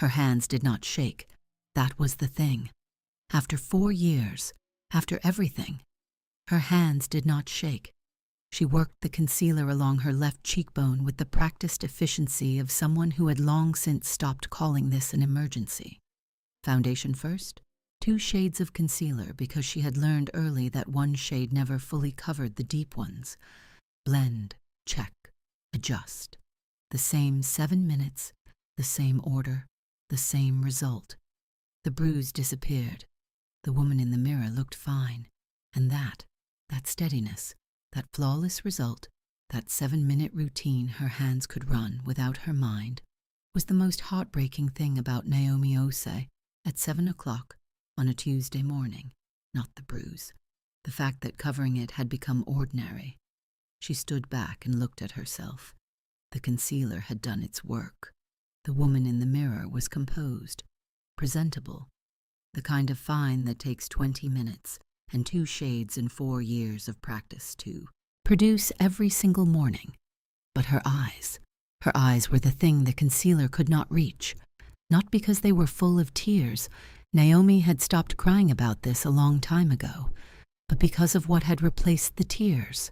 Her hands did not shake. That was the thing. After 4 years, after everything, her hands did not shake. She worked the concealer along her left cheekbone with the practiced efficiency of someone who had long since stopped calling this an emergency. Foundation first, 2 shades of concealer because she had learned early that one shade never fully covered the deep ones. Blend, check, adjust. The same 7 minutes, the same order, the same result. The bruise disappeared. The woman in the mirror looked fine. And that steadiness, that flawless result, that 7-minute routine her hands could run without her mind, was the most heartbreaking thing about Naomi Osei at 7 o'clock on a Tuesday morning, not the bruise. The fact that covering it had become ordinary. She stood back and looked at herself. The concealer had done its work. The woman in the mirror was composed, presentable, the kind of fine that takes 20 minutes and 2 shades and 4 years of practice to produce every single morning. But her eyes were the thing the concealer could not reach. Not because they were full of tears. Naomi had stopped crying about this a long time ago, but because of what had replaced the tears.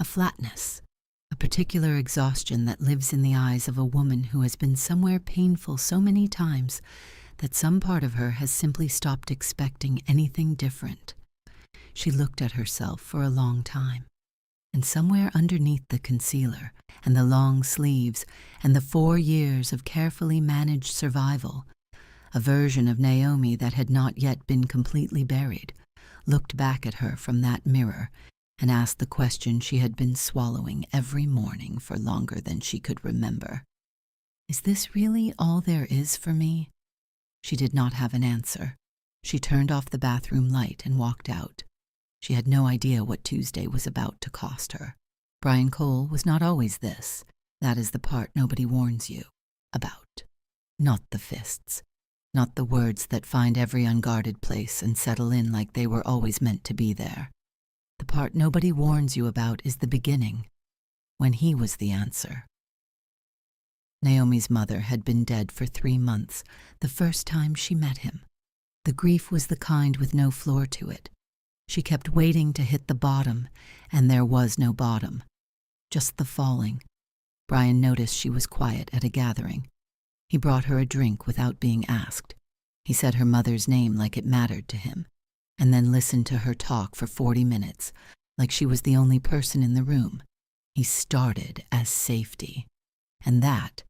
A flatness, a particular exhaustion that lives in the eyes of a woman who has been somewhere painful so many times that some part of her has simply stopped expecting anything different. She looked at herself for a long time, and somewhere underneath the concealer and the long sleeves and the 4 years of carefully managed survival, a version of Naomi that had not yet been completely buried looked back at her from that mirror and asked the question she had been swallowing every morning for longer than she could remember. Is this really all there is for me? She did not have an answer. She turned off the bathroom light and walked out. She had no idea what Tuesday was about to cost her. Brian Cole was not always this. That is the part nobody warns you about. Not the fists. Not the words that find every unguarded place and settle in like they were always meant to be there. The part nobody warns you about is the beginning, when he was the answer. Naomi's mother had been dead for 3 months, the first time she met him. The grief was the kind with no floor to it. She kept waiting to hit the bottom, and there was no bottom. Just the falling. Brian noticed she was quiet at a gathering. He brought her a drink without being asked. He said her mother's name like it mattered to him, and then listened to her talk for 40 minutes, like she was the only person in the room. He started as safety. And that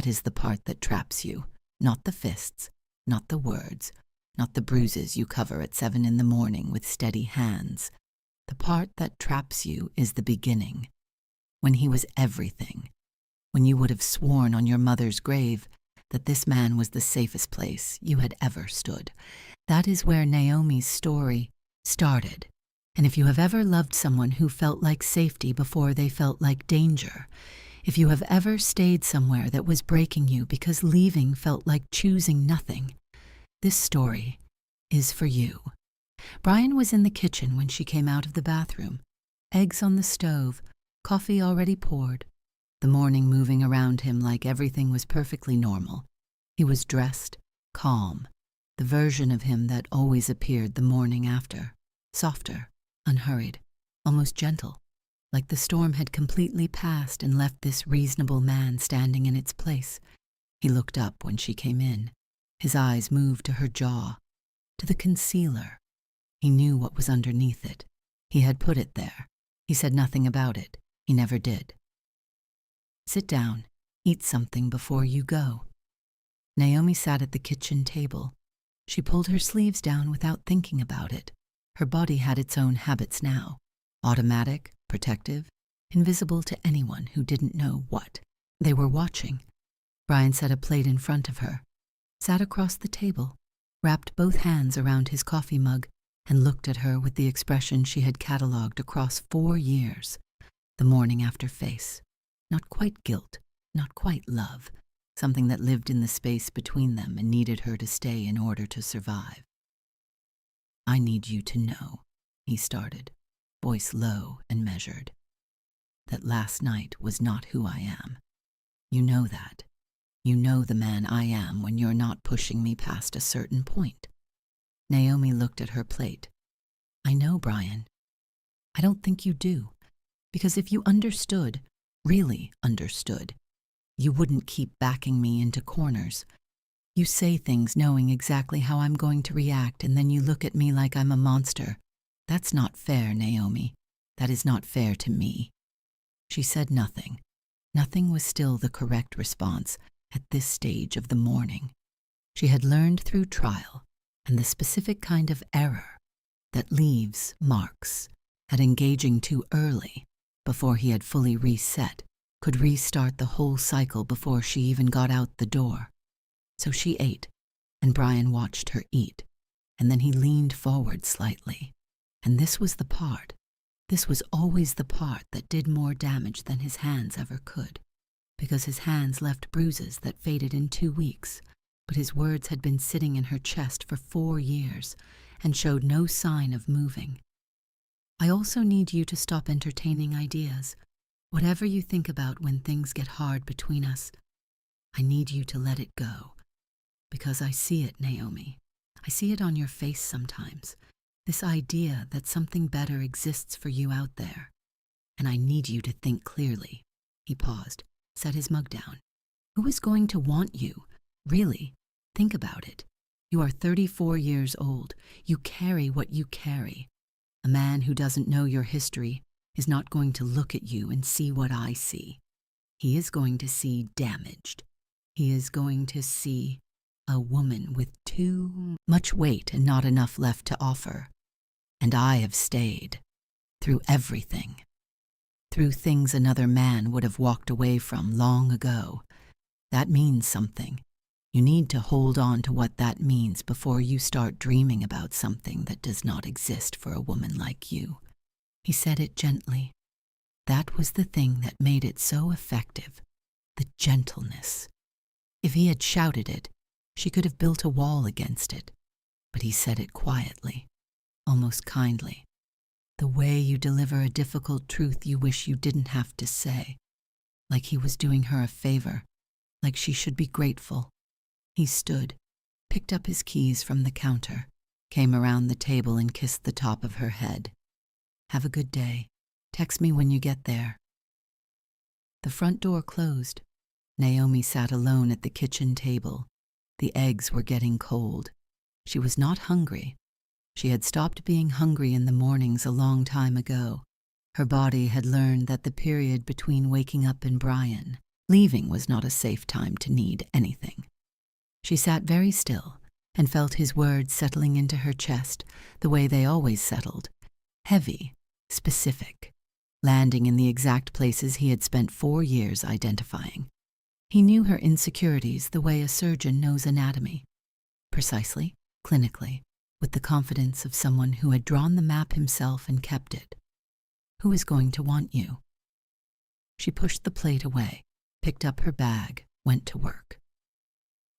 is the part that traps you, not the fists, not the words, not the bruises you cover at 7 in the morning with steady hands. The part that traps you is the beginning, when he was everything, when you would have sworn on your mother's grave that this man was the safest place you had ever stood. That is where Naomi's story started. And if you have ever loved someone who felt like safety before they felt like danger, if you have ever stayed somewhere that was breaking you because leaving felt like choosing nothing, this story is for you. Brian was in the kitchen when she came out of the bathroom. Eggs on the stove, coffee already poured, the morning moving around him like everything was perfectly normal. He was dressed, calm, the version of him that always appeared the morning after, softer, unhurried, almost gentle, like the storm had completely passed and left this reasonable man standing in its place. He looked up when she came in. His eyes moved to her jaw, to the concealer. He knew what was underneath it. He had put it there. He said nothing about it. He never did. Sit down. Eat something before you go. Naomi sat at the kitchen table. She pulled her sleeves down without thinking about it. Her body had its own habits now. Automatic, protective, invisible to anyone who didn't know what. They were watching. Brian set a plate in front of her, sat across the table, wrapped both hands around his coffee mug, and looked at her with the expression she had catalogued across 4 years. The morning after face. Not quite guilt, not quite love, something that lived in the space between them and needed her to stay in order to survive. I need you to know, he started, voice low and measured, that last night was not who I am. You know that. You know the man I am when you're not pushing me past a certain point. Naomi looked at her plate. I know, Brian. I don't think you do. Because if you understood, really understood, you wouldn't keep backing me into corners. You say things knowing exactly how I'm going to react, and then you look at me like I'm a monster. That's not fair, Naomi. That is not fair to me. She said nothing. Nothing was still the correct response at this stage of the morning. She had learned through trial and the specific kind of error that leaves marks at engaging too early before he had fully reset, could restart the whole cycle before she even got out the door. So she ate, and Brian watched her eat, and then he leaned forward slightly. And this was the part, this was always the part that did more damage than his hands ever could, because his hands left bruises that faded in 2 weeks, but his words had been sitting in her chest for 4 years and showed no sign of moving. I also need you to stop entertaining ideas. Whatever you think about when things get hard between us, I need you to let it go. Because I see it, Naomi. I see it on your face sometimes. This idea that something better exists for you out there. And I need you to think clearly. He paused, set his mug down. Who is going to want you? Really, think about it. You are 34 years old. You carry what you carry. A man who doesn't know your history is not going to look at you and see what I see. He is going to see damaged. He is going to see a woman with too much weight and not enough left to offer. And I have stayed through everything. Through things another man would have walked away from long ago. That means something. You need to hold on to what that means before you start dreaming about something that does not exist for a woman like you. He said it gently. That was the thing that made it so effective, the gentleness. If he had shouted it, she could have built a wall against it. But he said it quietly, almost kindly. The way you deliver a difficult truth you wish you didn't have to say. Like he was doing her a favor, like she should be grateful. He stood, picked up his keys from the counter, came around the table and kissed the top of her head. Have a good day. Text me when you get there. The front door closed. Naomi sat alone at the kitchen table. The eggs were getting cold. She was not hungry. She had stopped being hungry in the mornings a long time ago. Her body had learned that the period between waking up and Brian leaving was not a safe time to need anything. She sat very still and felt his words settling into her chest the way they always settled, heavy, specific, landing in the exact places he had spent 4 years identifying. He knew her insecurities the way a surgeon knows anatomy, precisely, clinically, with the confidence of someone who had drawn the map himself and kept it. Who is going to want you? She pushed the plate away, picked up her bag, went to work.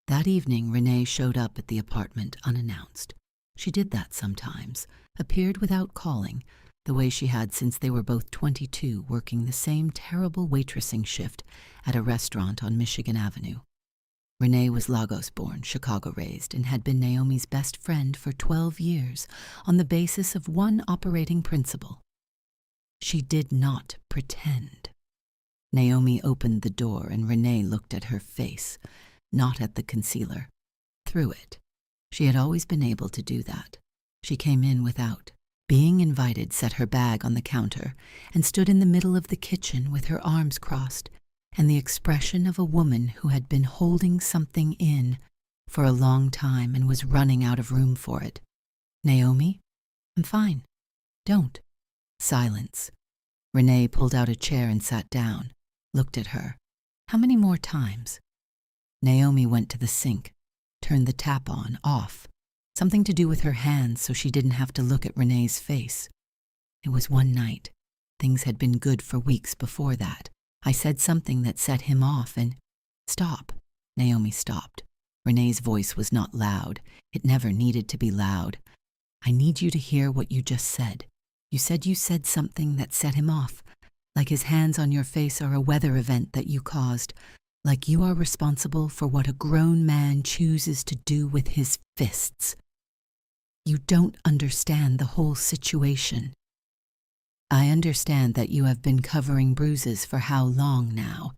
That evening, Renee showed up at the apartment unannounced. She did that sometimes, appeared without calling, the way she had since they were both 22 working the same terrible waitressing shift at a restaurant on Michigan Avenue. Renee was Lagos-born, Chicago-raised, and had been Naomi's best friend for 12 years on the basis of one operating principle. She did not pretend. Naomi opened the door and Renee looked at her face, not at the concealer, through it. She had always been able to do that. She came in without. Being invited, set her bag on the counter and stood in the middle of the kitchen with her arms crossed and the expression of a woman who had been holding something in for a long time and was running out of room for it. Naomi? I'm fine. Don't. Silence. Renee pulled out a chair and sat down, looked at her. How many more times? Naomi went to the sink, turned the tap on, off. Something to do with her hands so she didn't have to look at Renee's face. It was one night. Things had been good for weeks before that. I said something that set him off and... Stop. Naomi stopped. Renee's voice was not loud. It never needed to be loud. I need you to hear what you just said. You said something that set him off, like his hands on your face are a weather event that you caused. like you are responsible for what a grown man chooses to do with his fists. You don't understand the whole situation. I understand that you have been covering bruises for how long now.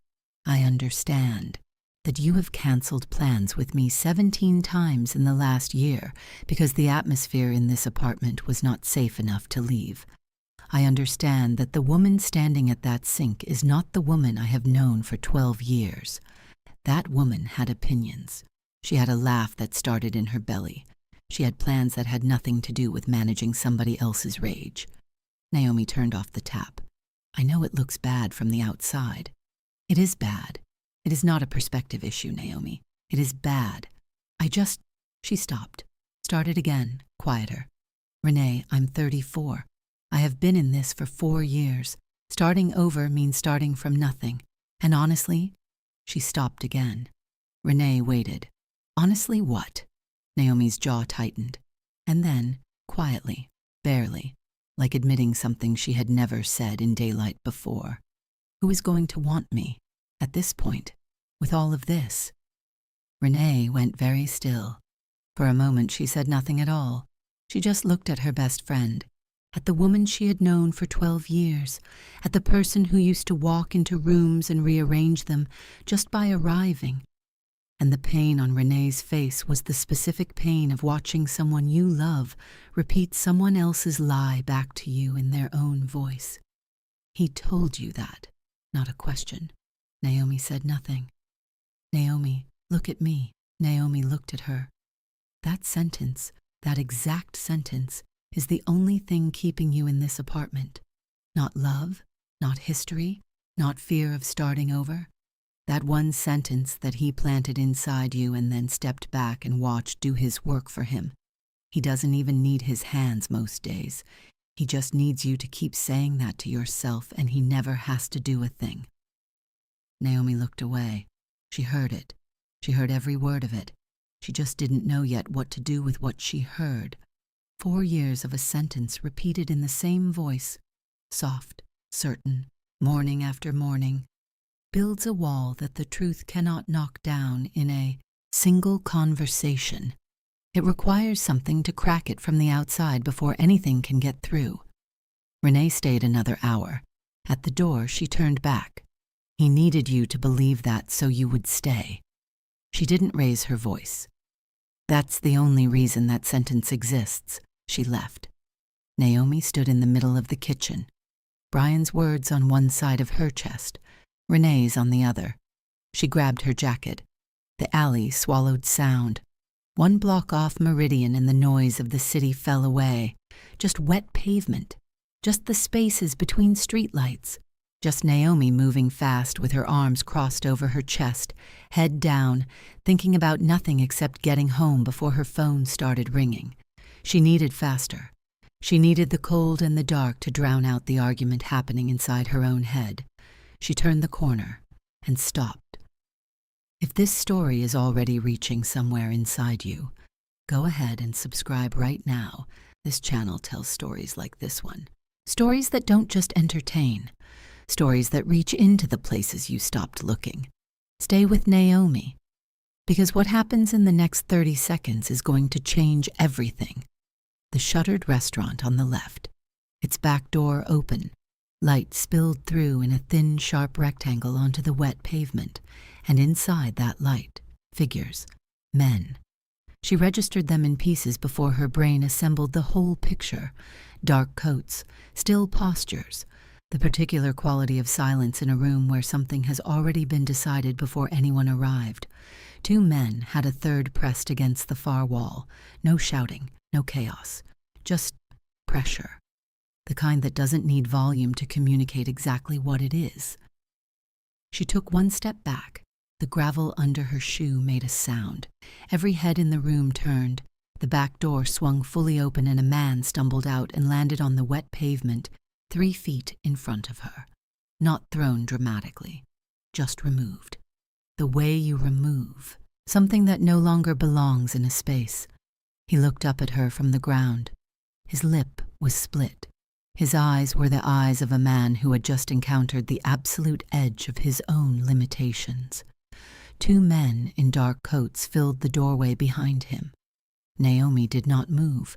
I understand that you have canceled plans with me 17 times in the last year because the atmosphere in this apartment was not safe enough to leave. I understand that the woman standing at that sink is not the woman I have known for 12 years. That woman had opinions. She had a laugh that started in her belly. She had plans that had nothing to do with managing somebody else's rage. Naomi turned off the tap. I know it looks bad from the outside. It is bad. It is not a perspective issue, Naomi. It is bad. She stopped. Started again, quieter. Renee, I'm 34. I have been in this for 4 years. Starting over means starting from nothing. And honestly, she stopped again. Renee waited. Honestly what? Naomi's jaw tightened. And then, quietly, barely, like admitting something she had never said in daylight before. Who is going to want me, at this point, with all of this? Renee went very still. For a moment she said nothing at all. She just looked at her best friend, at the woman she had known for 12 years, at the person who used to walk into rooms and rearrange them just by arriving. And the pain on Renee's face was the specific pain of watching someone you love repeat someone else's lie back to you in their own voice. He told you that, not a question. Naomi said nothing. Naomi, look at me. Naomi looked at her. That sentence, that exact sentence, is the only thing keeping you in this apartment. Not love, not history, not fear of starting over. That one sentence that he planted inside you and then stepped back and watched do his work for him. He doesn't even need his hands most days. He just needs you to keep saying that to yourself, and he never has to do a thing. Naomi looked away. She heard it. She heard every word of it. She just didn't know yet what to do with what she heard. 4 years of a sentence repeated in the same voice, soft, certain, morning after morning, builds a wall that the truth cannot knock down in a single conversation. It requires something to crack it from the outside before anything can get through. Renee stayed another hour. At the door, she turned back. He needed you to believe that so you would stay. She didn't raise her voice. That's the only reason that sentence exists. She left. Naomi stood in the middle of the kitchen. Brian's words on one side of her chest, Renee's on the other. She grabbed her jacket. The alley swallowed sound. 1 block off Meridian and the noise of the city fell away. Just wet pavement. Just the spaces between streetlights. Just Naomi moving fast with her arms crossed over her chest, head down, thinking about nothing except getting home before her phone started ringing. She needed faster. She needed the cold and the dark to drown out the argument happening inside her own head. She turned the corner and stopped. If this story is already reaching somewhere inside you, go ahead and subscribe right now. This channel tells stories like this one. Stories that don't just entertain. Stories that reach into the places you stopped looking. Stay with Naomi, because what happens in the next 30 seconds is going to change everything. The shuttered restaurant on the left, its back door open, light spilled through in a thin, sharp rectangle onto the wet pavement, and inside that light, figures, men. She registered them in pieces before her brain assembled the whole picture. Dark coats, still postures, the particular quality of silence in a room where something has already been decided before anyone arrived. 2 men had a third pressed against the far wall. No shouting, no chaos, just pressure. The kind that doesn't need volume to communicate exactly what it is. She took 1 step back. The gravel under her shoe made a sound. Every head in the room turned. The back door swung fully open and a man stumbled out and landed on the wet pavement 3 feet in front of her. Not thrown dramatically, just removed. The way you remove something that no longer belongs in a space. He looked up at her from the ground. His lip was split. His eyes were the eyes of a man who had just encountered the absolute edge of his own limitations. 2 men in dark coats filled the doorway behind him. Naomi did not move.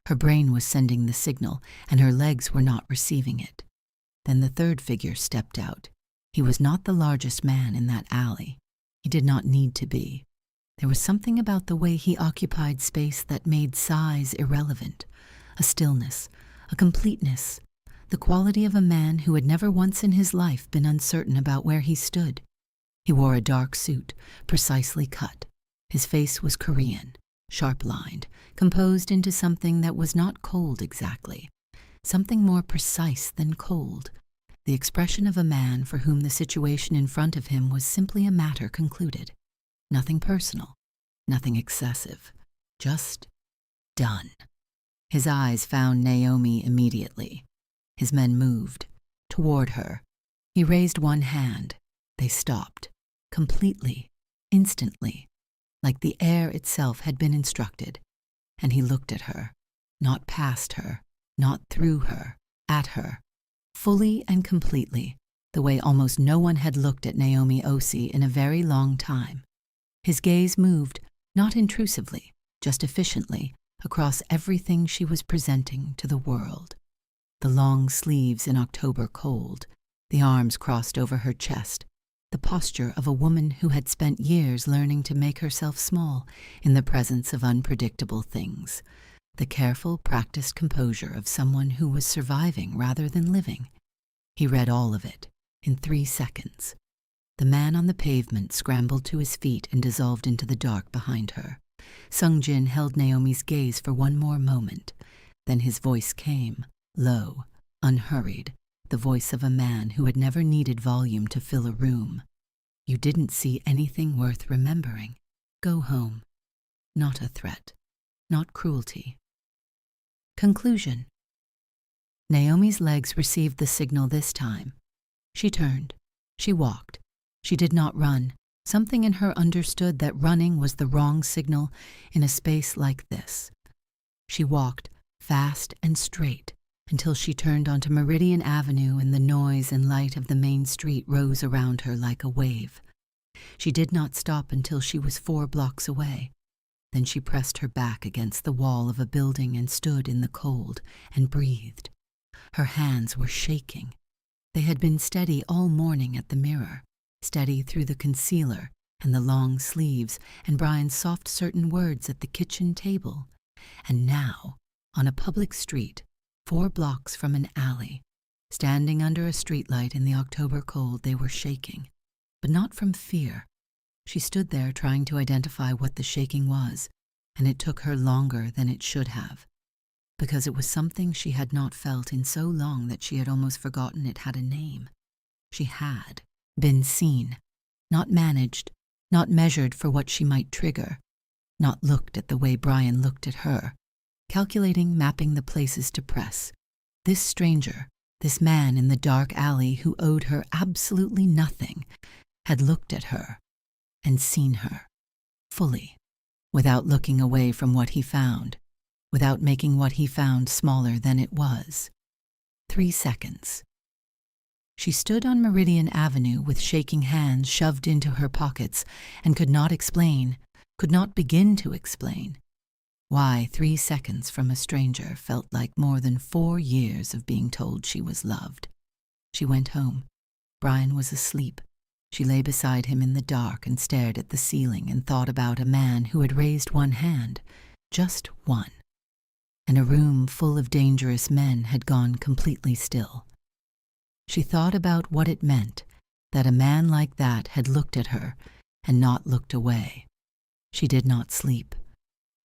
Her brain was sending the signal, and her legs were not receiving it. Then the 3rd figure stepped out. He was not the largest man in that alley. He did not need to be. There was something about the way he occupied space that made size irrelevant. A stillness, a completeness, the quality of a man who had never once in his life been uncertain about where he stood. He wore a dark suit, precisely cut. His face was Korean, sharp-lined, composed into something that was not cold exactly, something more precise than cold, the expression of a man for whom the situation in front of him was simply a matter concluded. Nothing personal, nothing excessive, just done. His eyes found Naomi immediately. His men moved toward her. He raised one hand. They stopped, completely, instantly, like the air itself had been instructed. And he looked at her, not past her, not through her, at her, fully and completely, the way almost no one had looked at Naomi Osi in a very long time. His gaze moved, not intrusively, just efficiently, across everything she was presenting to the world. The long sleeves in October cold, the arms crossed over her chest, the posture of a woman who had spent years learning to make herself small in the presence of unpredictable things, the careful, practiced composure of someone who was surviving rather than living. He read all of it in 3 seconds. The man on the pavement scrambled to his feet and dissolved into the dark behind her. Sung-jin held Naomi's gaze for one more moment. Then his voice came, low, unhurried, the voice of a man who had never needed volume to fill a room. You didn't see anything worth remembering. Go home. Not a threat. Not cruelty. Conclusion. Naomi's legs received the signal this time. She turned. She walked. She did not run. Something in her understood that running was the wrong signal in a space like this. She walked, fast and straight, until she turned onto Meridian Avenue and the noise and light of the main street rose around her like a wave. She did not stop until she was 4 blocks away. Then she pressed her back against the wall of a building and stood in the cold and breathed. Her hands were shaking. They had been steady all morning at the mirror, steady through the concealer and the long sleeves and Brian's soft certain words at the kitchen table. And now, on a public street, 4 blocks from an alley, standing under a streetlight in the October cold, they were shaking, but not from fear. She stood there trying to identify what the shaking was, and it took her longer than it should have, because it was something she had not felt in so long that she had almost forgotten it had a name. She had been seen, not managed, not measured for what she might trigger, not looked at the way Brian looked at her, calculating, mapping the places to press. This stranger, this man in the dark alley who owed her absolutely nothing, had looked at her and seen her, fully, without looking away from what he found, without making what he found smaller than it was. 3 seconds. She stood on Meridian Avenue with shaking hands shoved into her pockets and could not explain, could not begin to explain, why 3 seconds from a stranger felt like more than 4 years of being told she was loved. She went home. Brian was asleep. She lay beside him in the dark and stared at the ceiling and thought about a man who had raised one hand, just one. And a room full of dangerous men had gone completely still. She thought about what it meant that a man like that had looked at her and not looked away. She did not sleep.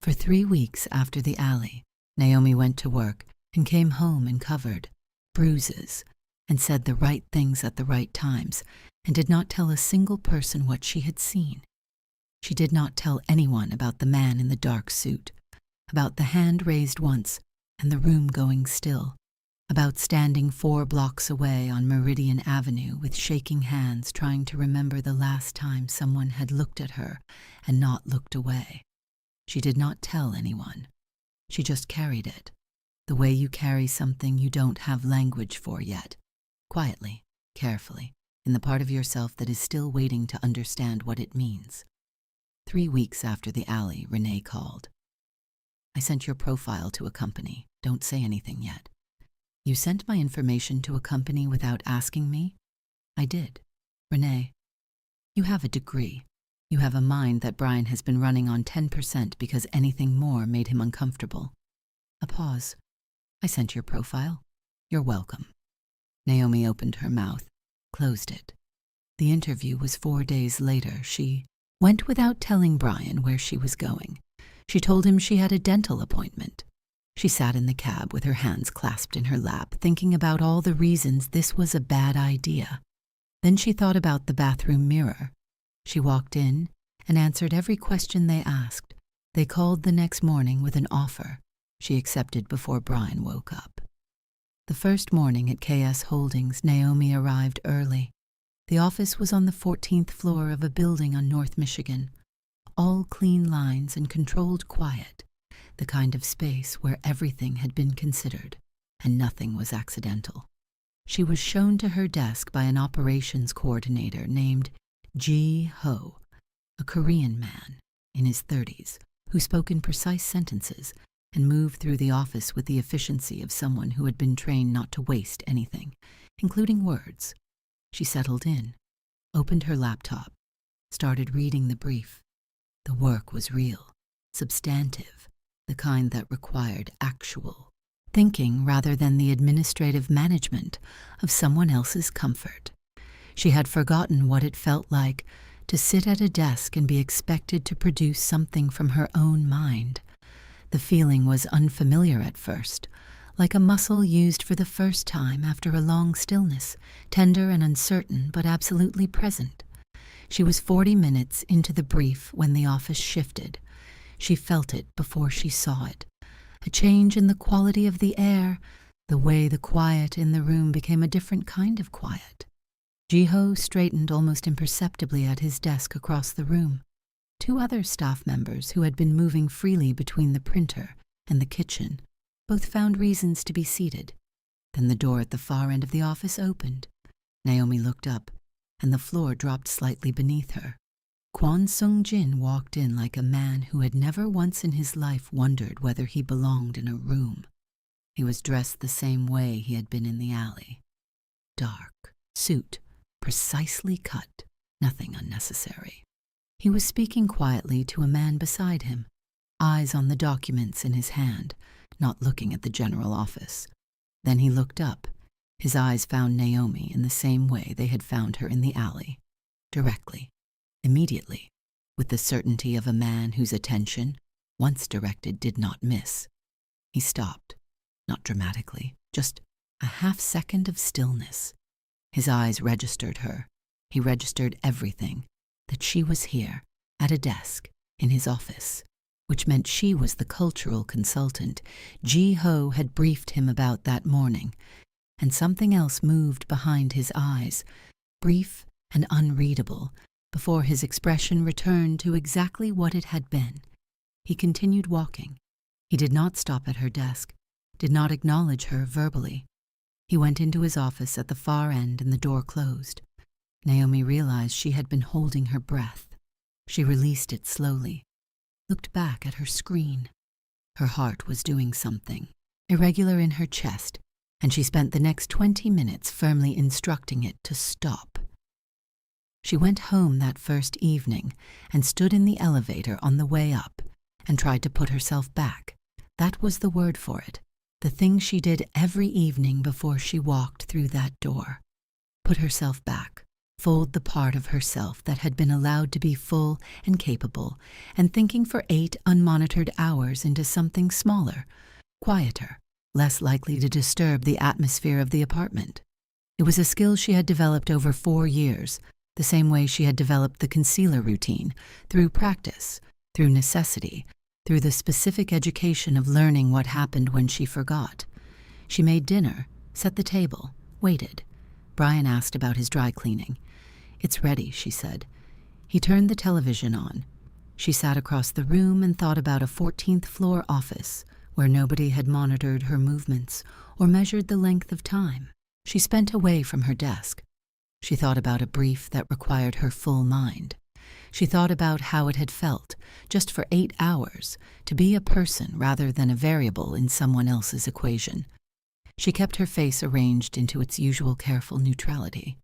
For 3 weeks after the alley, Naomi went to work and came home and covered bruises and said the right things at the right times and did not tell a single person what she had seen. She did not tell anyone about the man in the dark suit, about the hand raised once and the room going still, about standing 4 blocks away on Meridian Avenue with shaking hands trying to remember the last time someone had looked at her and not looked away. She did not tell anyone. She just carried it, the way you carry something you don't have language for yet, quietly, carefully, in the part of yourself that is still waiting to understand what it means. 3 weeks after the alley, Renee called. I sent your profile to a company. Don't say anything yet. You sent my information to a company without asking me? I did. Renee, you have a degree. You have a mind that Brian has been running on 10% because anything more made him uncomfortable. A pause. I sent your profile. You're welcome. Naomi opened her mouth, closed it. The interview was 4 days later. She went without telling Brian where she was going. She told him she had a dental appointment. She sat in the cab with her hands clasped in her lap, thinking about all the reasons this was a bad idea. Then she thought about the bathroom mirror. She walked in and answered every question they asked. They called the next morning with an offer. She accepted before Brian woke up. The first morning at KS Holdings, Naomi arrived early. The office was on the 14th floor of a building on North Michigan. All clean lines and controlled quiet, the kind of space where everything had been considered and nothing was accidental. She was shown to her desk by an operations coordinator named Ji Ho, a Korean man in his 30s who spoke in precise sentences and moved through the office with the efficiency of someone who had been trained not to waste anything, including words. She settled in, opened her laptop, started reading the brief. The work was real, substantive, the kind that required actual thinking rather than the administrative management of someone else's comfort. She had forgotten what it felt like to sit at a desk and be expected to produce something from her own mind. The feeling was unfamiliar at first, like a muscle used for the first time after a long stillness, tender and uncertain but absolutely present. She was 40 minutes into the brief when the office shifted. She felt it before she saw it. A change in the quality of the air, the way the quiet in the room became a different kind of quiet. Jiho straightened almost imperceptibly at his desk across the room. 2 other staff members who had been moving freely between the printer and the kitchen both found reasons to be seated. Then the door at the far end of the office opened. Naomi looked up, and the floor dropped slightly beneath her. Kwon Sung-jin walked in like a man who had never once in his life wondered whether he belonged in a room. He was dressed the same way he had been in the alley. Dark, suit, precisely cut, nothing unnecessary. He was speaking quietly to a man beside him, eyes on the documents in his hand, not looking at the general office. Then he looked up. His eyes found Naomi in the same way they had found her in the alley, directly, immediately, with the certainty of a man whose attention, once directed, did not miss. He stopped, not dramatically, just a half-second of stillness. His eyes registered her. He registered everything, that she was here, at a desk, in his office, which meant she was the cultural consultant Ji Ho had briefed him about that morning. And something else moved behind his eyes, brief and unreadable, before his expression returned to exactly what it had been. He continued walking. He did not stop at her desk, did not acknowledge her verbally. He went into his office at the far end and the door closed. Naomi realized she had been holding her breath. She released it slowly, looked back at her screen. Her heart was doing something, irregular in her chest, and she spent the next 20 minutes firmly instructing it to stop. She went home that first evening and stood in the elevator on the way up and tried to put herself back. That was the word for it, the thing she did every evening before she walked through that door. Put herself back, fold the part of herself that had been allowed to be full and capable and thinking for 8 unmonitored hours into something smaller, quieter, less likely to disturb the atmosphere of the apartment. It was a skill she had developed over 4 years, the same way she had developed the concealer routine, through practice, through necessity, through the specific education of learning what happened when she forgot. She made dinner, set the table, waited. Brian asked about his dry cleaning. "It's ready," she said. He turned the television on. She sat across the room and thought about a 14th floor office, where nobody had monitored her movements or measured the length of time. She spent away from her desk. She thought about a brief that required her full mind. She thought about how it had felt, just for 8 hours, to be a person rather than a variable in someone else's equation. She kept her face arranged into its usual careful neutrality.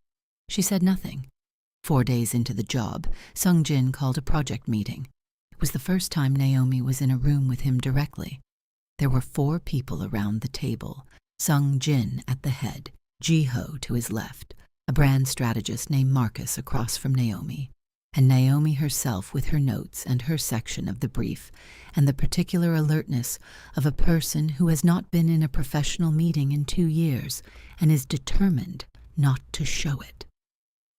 She said nothing. 4 days into the job, Sung-jin called a project meeting. It was the first time Naomi was in a room with him directly. There were 4 people around the table, Sung-jin at the head, Ji-ho to his left, a brand strategist named Marcus across from Naomi, and Naomi herself with her notes and her section of the brief, and the particular alertness of a person who has not been in a professional meeting in 2 years and is determined not to show it.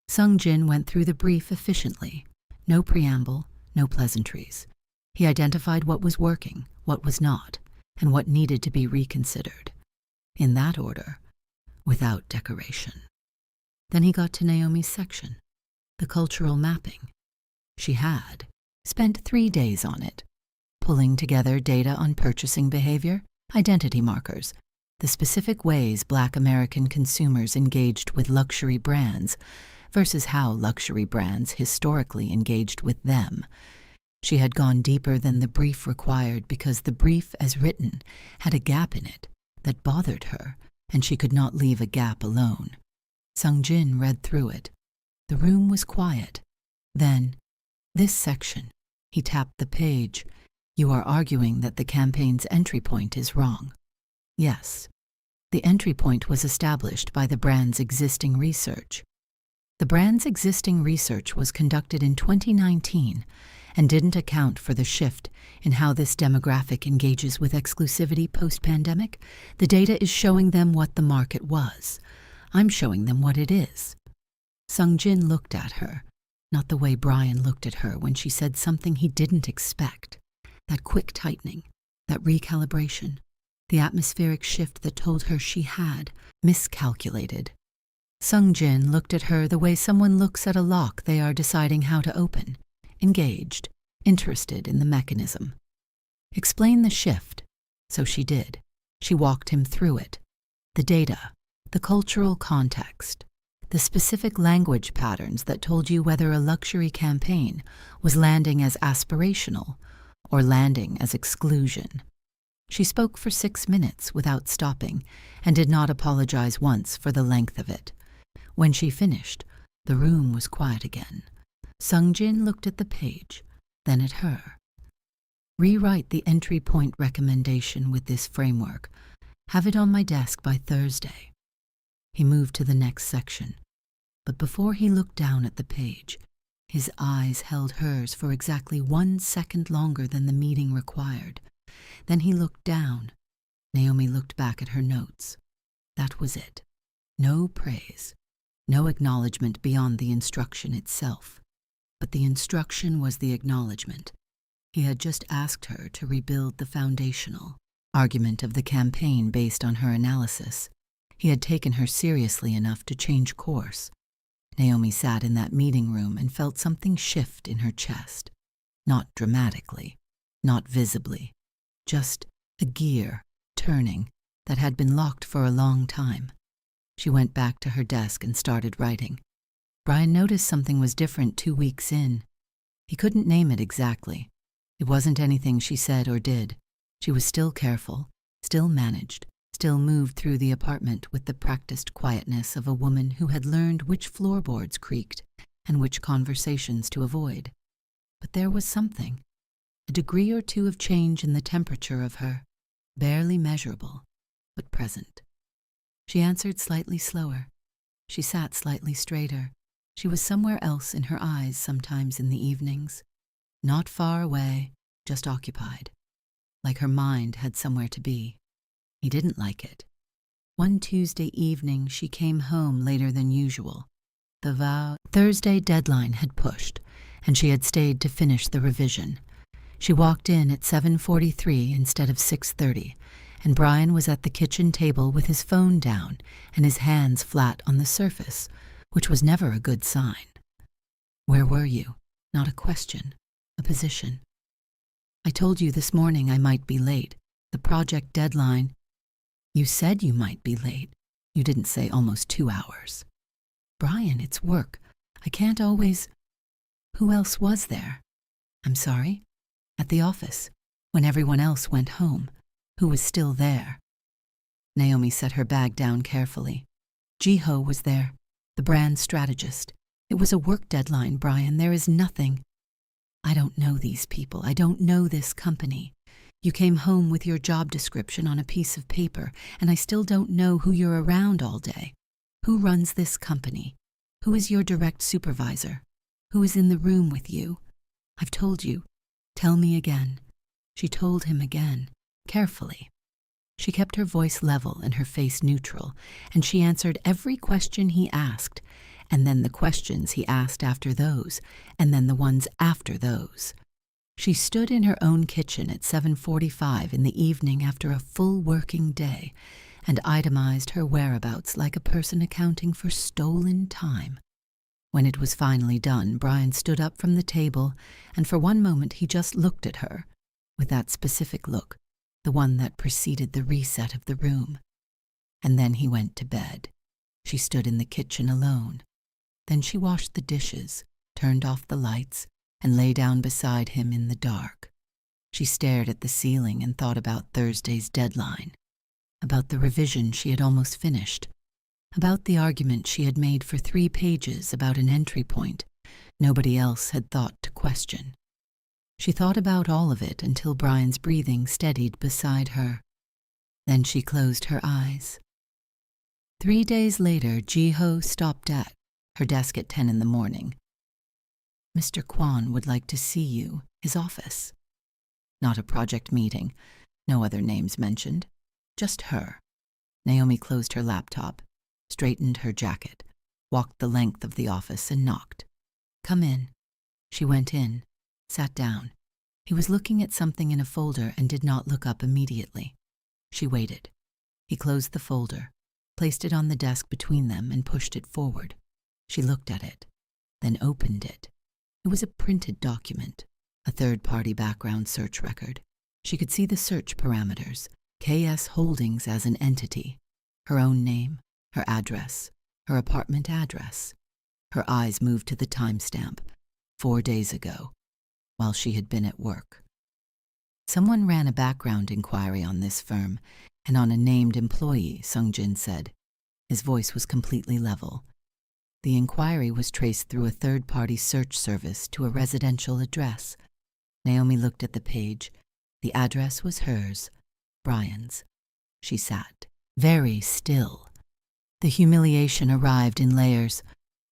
Sung-jin went through the brief efficiently. No preamble, no pleasantries. He identified what was working, what was not, and what needed to be reconsidered. In that order, without decoration. Then he got to Naomi's section, the cultural mapping. She had spent 3 days on it, pulling together data on purchasing behavior, identity markers, the specific ways Black American consumers engaged with luxury brands versus how luxury brands historically engaged with them. She had gone deeper than the brief required because the brief as written had a gap in it that bothered her, and she could not leave a gap alone. Sung-jin read through it. The room was quiet. Then, this section, he tapped the page. You are arguing that the campaign's entry point is wrong. Yes. The entry point was established by the brand's existing research. The brand's existing research was conducted in 2019 and didn't account for the shift in how this demographic engages with exclusivity post-pandemic. The data is showing them what the market was. I'm showing them what it is. Sung-jin looked at her, not the way Brian looked at her when she said something he didn't expect. That quick tightening, that recalibration, the atmospheric shift that told her she had miscalculated. Sung-jin looked at her the way someone looks at a lock they are deciding how to open, engaged, interested in the mechanism. Explain the shift. So she did. She walked him through it. The data, the cultural context, the specific language patterns that told you whether a luxury campaign was landing as aspirational or landing as exclusion. She spoke for 6 minutes without stopping and did not apologize once for the length of it. When she finished, the room was quiet again. Sung-jin looked at the page, then at her. Rewrite the entry point recommendation with this framework. Have it on my desk by Thursday. He moved to the next section, but before he looked down at the page, his eyes held hers for exactly 1 second longer than the meeting required. Then he looked down. Naomi looked back at her notes. That was it. No praise. No acknowledgement beyond the instruction itself. But the instruction was the acknowledgement. He had just asked her to rebuild the foundational argument of the campaign based on her analysis. He had taken her seriously enough to change course. Naomi sat in that meeting room and felt something shift in her chest. Not dramatically, not visibly, just a gear turning that had been locked for a long time. She went back to her desk and started writing. Brian noticed something was different 2 weeks in. He couldn't name it exactly. It wasn't anything she said or did. She was still careful, still managed, still moved through the apartment with the practiced quietness of a woman who had learned which floorboards creaked and which conversations to avoid. But there was something, a degree or 2 of change in the temperature of her, barely measurable, but present. She answered slightly slower. She sat slightly straighter. She was somewhere else in her eyes sometimes in the evenings. Not far away, just occupied. Like her mind had somewhere to be. He didn't like it. One Tuesday evening she came home later than usual. The Thursday deadline had pushed, and she had stayed to finish the revision. She walked in at 7:43 instead of 6:30, and Brian was at the kitchen table with his phone down and his hands flat on the surface, which was never a good sign. Where were you? Not a question, a position. I told you this morning I might be late. The project deadline. You said you might be late. You didn't say almost 2 hours. Brian, it's work. I can't always. Who else was there? I'm sorry? At the office, when everyone else went home. Who was still there? Naomi set her bag down carefully. Jiho was there, the brand strategist. It was a work deadline, Brian. There is nothing. I don't know these people. I don't know this company. You came home with your job description on a piece of paper, and I still don't know who you're around all day. Who runs this company? Who is your direct supervisor? Who is in the room with you? I've told you. Tell me again. She told him again, carefully. She kept her voice level and her face neutral, and she answered every question he asked, and then the questions he asked after those, and then the ones after those. She stood in her own kitchen at 7:45 in the evening after a full working day and itemized her whereabouts like a person accounting for stolen time. When it was finally done, Brian stood up from the table, and for one moment he just looked at her, with that specific look, the one that preceded the reset of the room. And then he went to bed. She stood in the kitchen alone. Then she washed the dishes, turned off the lights, and lay down beside him in the dark. She stared at the ceiling and thought about Thursday's deadline, about the revision she had almost finished, about the argument she had made for 3 pages about an entry point nobody else had thought to question. She thought about all of it until Brian's breathing steadied beside her. Then she closed her eyes. 3 days later, Jiho stopped at her desk at 10 in the morning. Mr. Kwan would like to see you, his office. Not a project meeting, no other names mentioned, just her. Naomi closed her laptop, straightened her jacket, walked the length of the office and knocked. Come in. She went in, sat down. He was looking at something in a folder and did not look up immediately. She waited. He closed the folder, placed it on the desk between them and pushed it forward. She looked at it, then opened it. It was a printed document, a third-party background search record. She could see the search parameters, KS Holdings as an entity, her own name, her address, her apartment address. Her eyes moved to the timestamp, 4 days ago, while she had been at work. Someone ran a background inquiry on this firm, and on a named employee, Sungjin said. His voice was completely level. The inquiry was traced through a third-party search service to a residential address. Naomi looked at the page. The address was hers, Brian's. She sat, very still. The humiliation arrived in layers.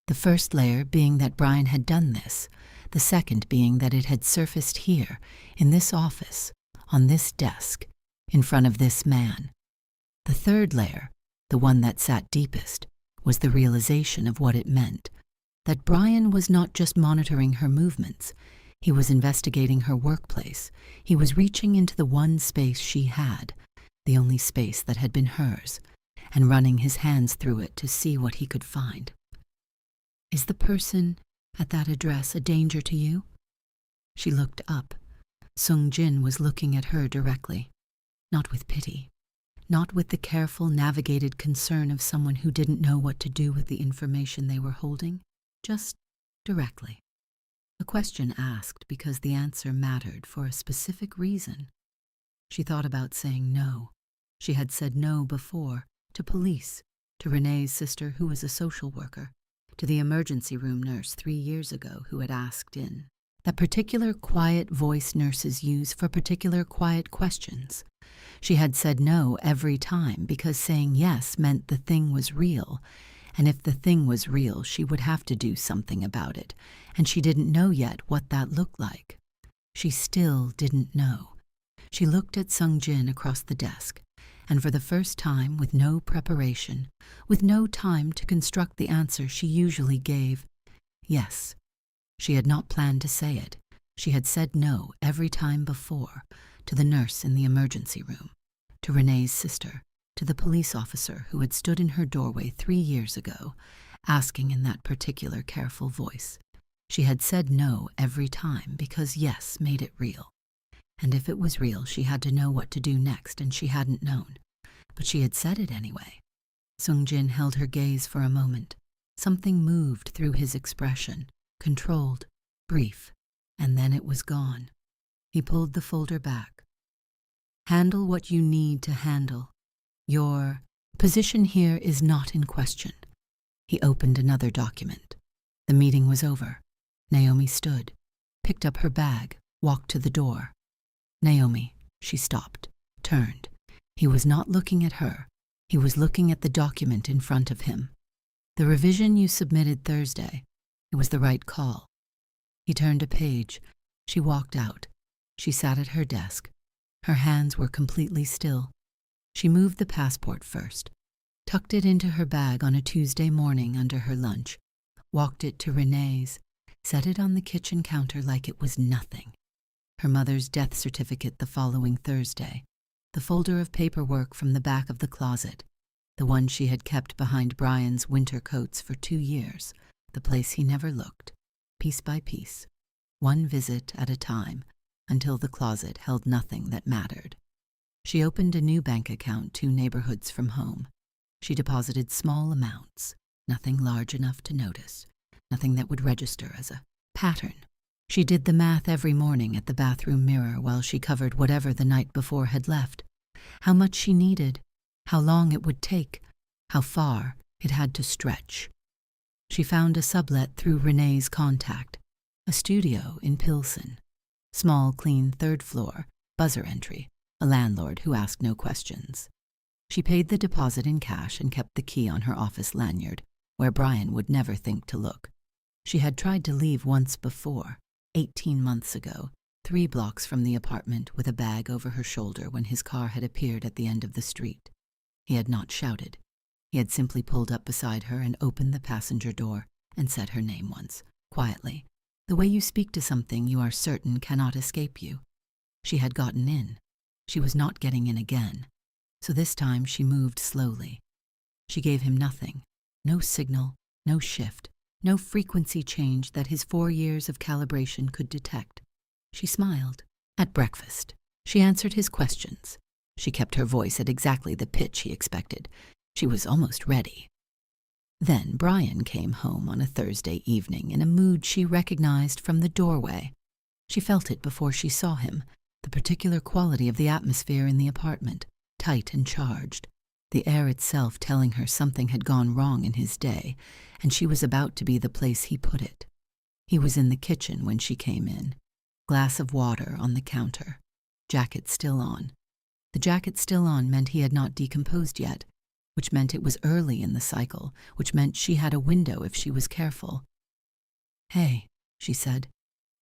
The first layer being that Brian had done this, the second being that it had surfaced here, in this office, on this desk, in front of this man. The third layer, the one that sat deepest, was the realization of what it meant, that Brian was not just monitoring her movements, he was investigating her workplace, he was reaching into the one space she had, the only space that had been hers, and running his hands through it to see what he could find. Is the person at that address a danger to you? She looked up. Sungjin was looking at her directly, not with pity, not with the careful, navigated concern of someone who didn't know what to do with the information they were holding, just directly. A question asked because the answer mattered for a specific reason. She thought about saying no. She had said no before, to police, to Renee's sister who was a social worker, to the emergency room nurse 3 years ago who had asked in. That particular quiet voice nurses use for particular quiet questions. She had said no every time because saying yes meant the thing was real, and if the thing was real, she would have to do something about it, and she didn't know yet what that looked like. She still didn't know. She looked at Sungjin across the desk, and for the first time, with no preparation, with no time to construct the answer she usually gave, yes. She had not planned to say it. She had said no every time before, to the nurse in the emergency room, to Renee's sister, to the police officer who had stood in her doorway 3 years ago, asking in that particular careful voice. She had said no every time because yes made it real. And if it was real, she had to know what to do next, and she hadn't known. But she had said it anyway. Sungjin held her gaze for a moment, Something moved through his expression, controlled, brief, and then it was gone. He pulled the folder back. Handle what you need to handle. Your position here is not in question. He opened another document. The meeting was over. Naomi stood, picked up her bag, walked to the door. Naomi, she stopped, turned. He was not looking at her. He was looking at the document in front of him. The revision you submitted Thursday. It was the right call. He turned a page. She walked out. She sat at her desk. Her hands were completely still. She moved the passport first, tucked it into her bag on a Tuesday morning under her lunch, walked it to Renee's, set it on the kitchen counter like it was nothing. Her mother's death certificate the following Thursday, the folder of paperwork from the back of the closet, the one she had kept behind Brian's winter coats for 2 years, the place he never looked, piece by piece, one visit at a time, until the closet held nothing that mattered. She opened a new bank account 2 neighborhoods from home. She deposited small amounts, nothing large enough to notice, nothing that would register as a pattern. She did the math every morning at the bathroom mirror while she covered whatever the night before had left, how much she needed, how long it would take, how far it had to stretch. She found a sublet through Renee's contact, a studio in Pilsen. Small, clean 3rd floor, buzzer entry, a landlord who asked no questions. She paid the deposit in cash and kept the key on her office lanyard, where Brian would never think to look. She had tried to leave once before, 18 months ago, 3 blocks from the apartment with a bag over her shoulder when his car had appeared at the end of the street. He had not shouted. He had simply pulled up beside her and opened the passenger door and said her name once, quietly, the way you speak to something you are certain cannot escape you. She had gotten in. She was not getting in again. So this time she moved slowly. She gave him nothing, no signal, no shift, no frequency change that his 4 years of calibration could detect. She smiled. At breakfast, she answered his questions. She kept her voice at exactly the pitch he expected. She was almost ready. Then Brian came home on a Thursday evening in a mood she recognized from the doorway. She felt it before she saw him, the particular quality of the atmosphere in the apartment, tight and charged, the air itself telling her something had gone wrong in his day, and she was about to be the place he put it. He was in the kitchen when she came in, glass of water on the counter, jacket still on. The jacket still on meant he had not decomposed yet, which meant it was early in the cycle, which meant she had a window if she was careful. "Hey," she said,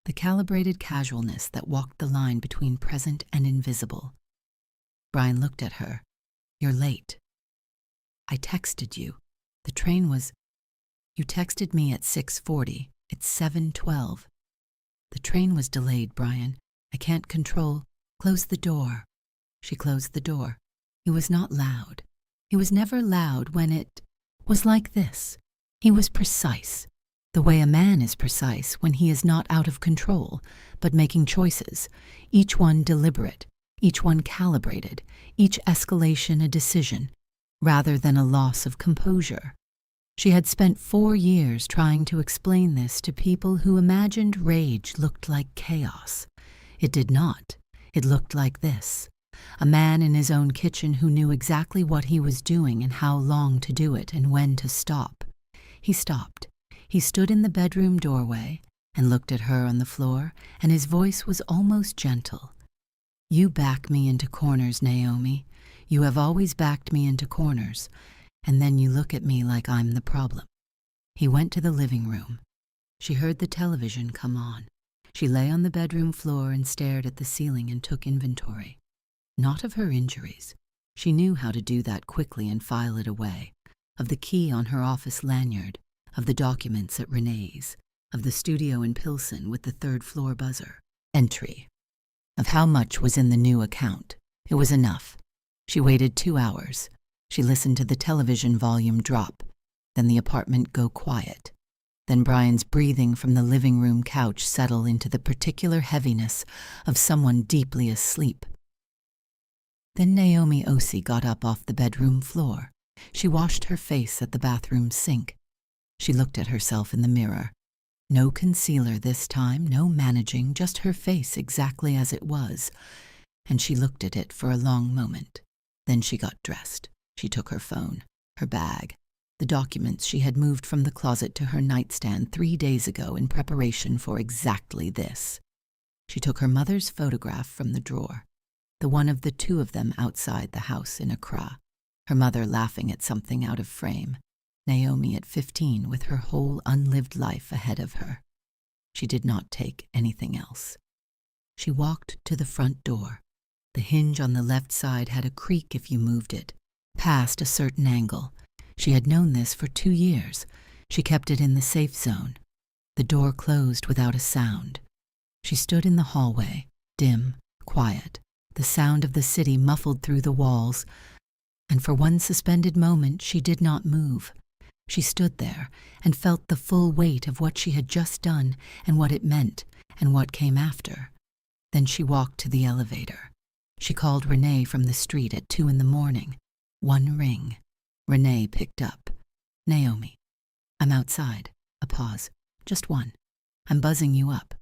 the calibrated casualness that walked the line between present and invisible. Brian looked at her. "You're late." "I texted you. The train was—" "You texted me at 6:40. It's 7:12. The train was delayed, Brian. I can't control—" "Close the door." She closed the door. He was not loud. He was never loud when it was like this. He was precise, the way a man is precise when he is not out of control, but making choices, each one deliberate, each one calibrated, each escalation a decision, rather than a loss of composure. She had spent 4 years trying to explain this to people who imagined rage looked like chaos. It did not. It looked like this. A man in his own kitchen who knew exactly what he was doing and how long to do it and when to stop. He stopped. He stood in the bedroom doorway and looked at her on the floor, and his voice was almost gentle. "You back me into corners, Naomi. You have always backed me into corners, and then you look at me like I'm the problem." He went to the living room. She heard the television come on. She lay on the bedroom floor and stared at the ceiling and took inventory. Not of her injuries. She knew how to do that quickly and file it away. Of the key on her office lanyard, of the documents at Renee's, of the studio in Pilsen with the 3rd floor buzzer. Entry. Of how much was in the new account. It was enough. She waited 2 hours. She listened to the television volume drop, then the apartment go quiet. Then Brian's breathing from the living room couch settle into the particular heaviness of someone deeply asleep. Then Naomi Osi got up off the bedroom floor. She washed her face at the bathroom sink. She looked at herself in the mirror. No concealer this time, no managing, just her face exactly as it was. And she looked at it for a long moment. Then she got dressed. She took her phone, her bag, the documents she had moved from the closet to her nightstand 3 days ago in preparation for exactly this. She took her mother's photograph from the drawer, the one of the two of them outside the house in Accra, her mother laughing at something out of frame, Naomi at 15 with her whole unlived life ahead of her. She did not take anything else. She walked to the front door. The hinge on the left side had a creak if you moved it, past a certain angle. She had known this for 2 years. She kept it in the safe zone. The door closed without a sound. She stood in the hallway, dim, quiet, the sound of the city muffled through the walls, and for one suspended moment she did not move. She stood there and felt the full weight of what she had just done and what it meant and what came after. Then she walked to the elevator. She called Renee from the street at 2 in the morning. 1 ring. Renee picked up. Naomi. I'm outside. A pause. Just one. I'm buzzing you up.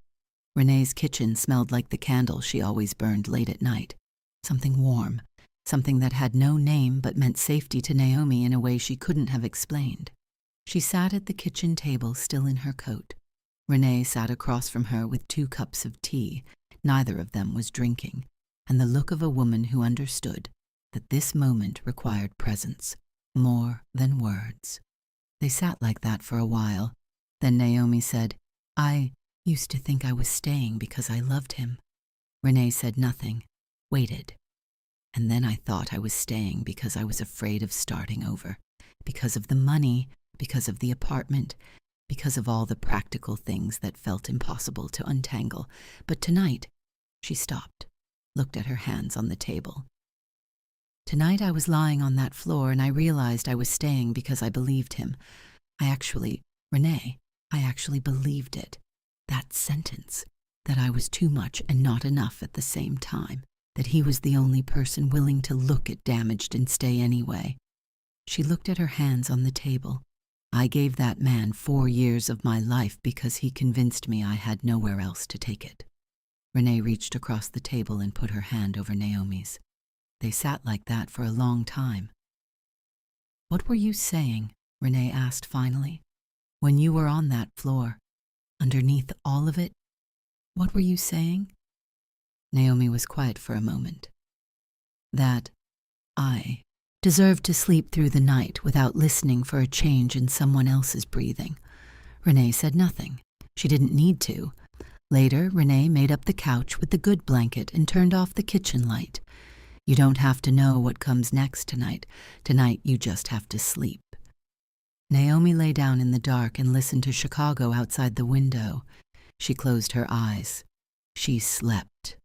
Renee's kitchen smelled like the candle she always burned late at night. Something warm. Something that had no name but meant safety to Naomi in a way she couldn't have explained. She sat at the kitchen table still in her coat. Renee sat across from her with 2 cups of tea. Neither of them was drinking, and the look of a woman who understood that this moment required presence, more than words. They sat like that for a while. Then Naomi said, I used to think I was staying because I loved him. Renee said nothing, waited. And then I thought I was staying because I was afraid of starting over, because of the money, because of the apartment, because of all the practical things that felt impossible to untangle. But tonight, she stopped, looked at her hands on the table. Tonight I was lying on that floor and I realized I was staying because I believed him. Renee, I actually believed it. That sentence, that I was too much and not enough at the same time, that he was the only person willing to look at damaged and stay anyway. She looked at her hands on the table. I gave that man 4 years of my life because he convinced me I had nowhere else to take it. Renee reached across the table and put her hand over Naomi's. They sat like that for a long time. What were you saying? Renee asked finally. When you were on that floor, underneath all of it, what were you saying? Naomi was quiet for a moment. That I deserved to sleep through the night without listening for a change in someone else's breathing. Renee said nothing. She didn't need to. Later, Renee made up the couch with the good blanket and turned off the kitchen light. You don't have to know what comes next tonight. Tonight, you just have to sleep. Naomi lay down in the dark and listened to Chicago outside the window. She closed her eyes. She slept.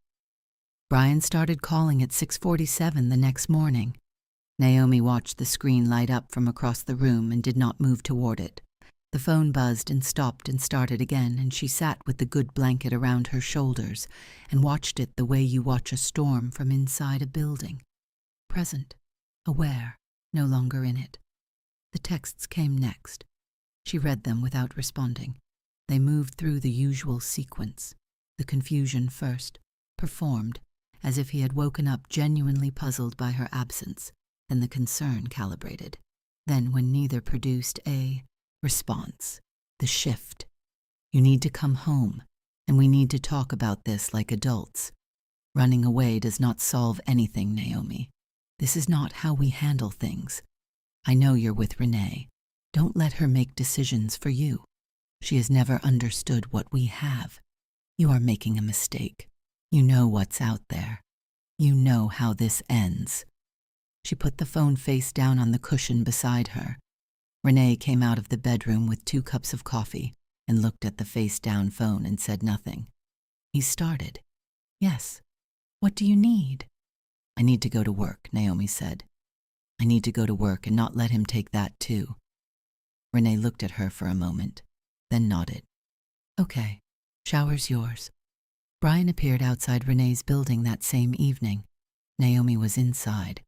Brian started calling at 6:47 the next morning. Naomi watched the screen light up from across the room and did not move toward it. The phone buzzed and stopped and started again, and she sat with the good blanket around her shoulders and watched it the way you watch a storm from inside a building. Present, aware, no longer in it. The texts came next. She read them without responding. They moved through the usual sequence. The confusion first, performed, as if he had woken up genuinely puzzled by her absence. Then the concern calibrated. Then, when neither produced a response, the shift. You need to come home, and we need to talk about this like adults. Running away does not solve anything, Naomi. This is not how we handle things. I know you're with Renee. Don't let her make decisions for you. She has never understood what we have. You are making a mistake. You know what's out there. You know how this ends. She put the phone face down on the cushion beside her. Renee came out of the bedroom with 2 cups of coffee and looked at the face-down phone and said nothing. He started. Yes. What do you need? I need to go to work, Naomi said. I need to go to work and not let him take that too. Renee looked at her for a moment, then nodded. Okay, shower's yours. Brian appeared outside Renee's building that same evening. Naomi was inside.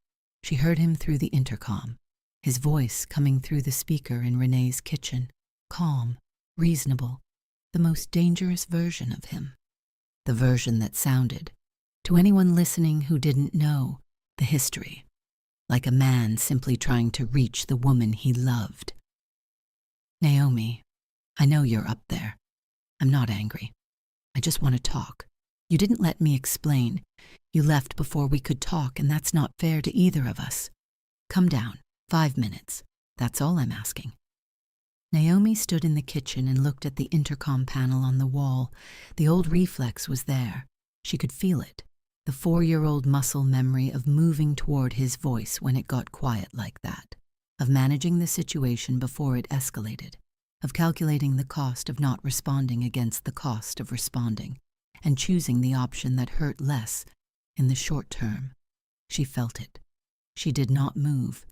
She heard him through the intercom, his voice coming through the speaker in Renee's kitchen. calm, reasonable, the most dangerous version of him. The version that sounded, to anyone listening who didn't know the history, like a man simply trying to reach the woman he loved. Naomi, I know you're up there. I'm not angry. I just want to talk. You didn't let me explain. You left before we could talk, and that's not fair to either of us. Come down, 5 minutes. That's all I'm asking. Naomi stood in the kitchen and looked at the intercom panel on the wall. The old reflex was there. She could feel it, the 4-year-old muscle memory of moving toward his voice when it got quiet like that, of managing the situation before it escalated, of calculating the cost of not responding against the cost of responding, and choosing the option that hurt less in the short term. She felt it. She did not move.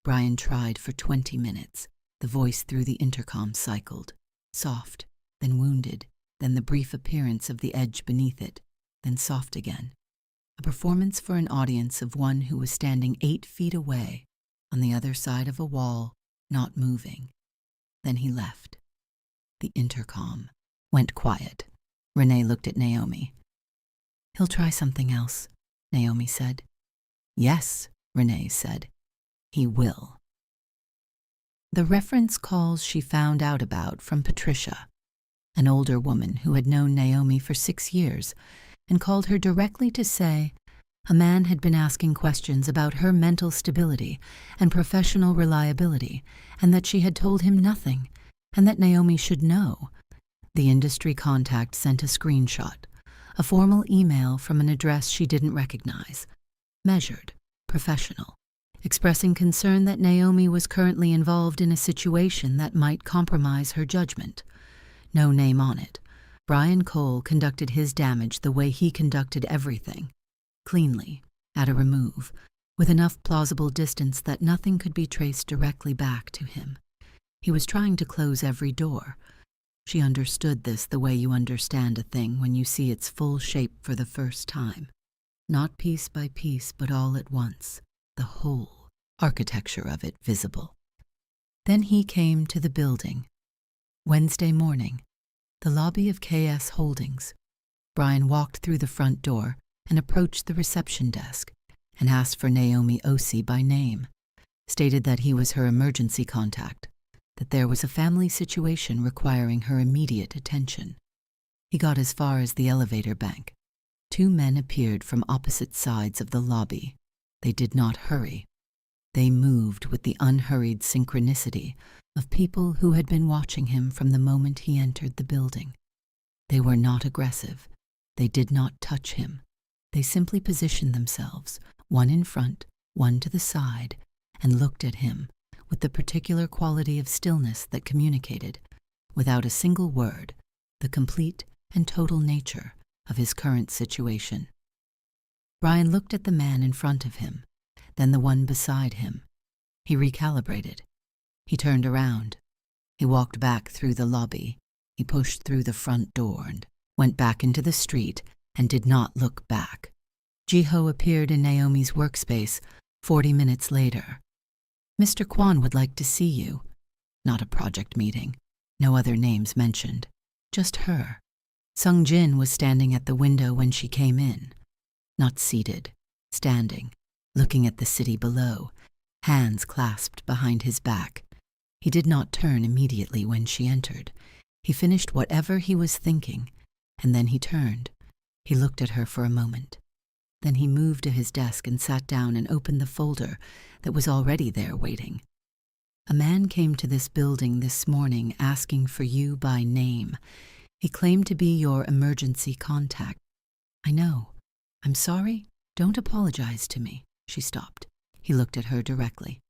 Brian tried for 20 minutes. The voice through the intercom cycled, soft, then wounded, then the brief appearance of the edge beneath it, then soft again. A performance for an audience of one who was standing 8 feet away, on the other side of a wall, not moving. Then he left. The intercom went quiet. Renee looked at Naomi. He'll try something else, Naomi said. Yes, Renee said. He will. The reference calls she found out about from Patricia, an older woman who had known Naomi for 6 years, and called her directly to say a man had been asking questions about her mental stability and professional reliability, and that she had told him nothing, and that Naomi should know. The industry contact sent a screenshot, a formal email from an address she didn't recognize, measured, professional, expressing concern that Naomi was currently involved in a situation that might compromise her judgment. No name on it. Brian Cole conducted his damage the way he conducted everything, cleanly, at a remove, with enough plausible distance that nothing could be traced directly back to him. He was trying to close every door. She understood this the way you understand a thing when you see its full shape for the first time. Not piece by piece, but all at once, the whole architecture of it visible. Then he came to the building. Wednesday morning, the lobby of KS Holdings. Brian walked through the front door and approached the reception desk and asked for Naomi Osi by name, stated that he was her emergency contact, that there was a family situation requiring her immediate attention. He got as far as the elevator bank. 2 men appeared from opposite sides of the lobby. They did not hurry. They moved with the unhurried synchronicity of people who had been watching him from the moment he entered the building. They were not aggressive. They did not touch him. They simply positioned themselves, one in front, one to the side, and looked at him with the particular quality of stillness that communicated, without a single word, the complete and total nature of his current situation. Brian looked at the man in front of him, then the one beside him. He recalibrated. He turned around. He walked back through the lobby. He pushed through the front door and went back into the street and did not look back. Jiho appeared in Naomi's workspace 40 minutes later. Mr. Kwan would like to see you. Not a project meeting. No other names mentioned. Just her. Sung Jin was standing at the window when she came in. Not seated. Standing. Looking at the city below. Hands clasped behind his back. He did not turn immediately when she entered. He finished whatever he was thinking, and then he turned. He looked at her for a moment. Then he moved to his desk and sat down and opened the folder that was already there waiting. A man came to this building this morning asking for you by name. He claimed to be your emergency contact. I know. I'm sorry. Don't apologize to me. She stopped. He looked at her directly.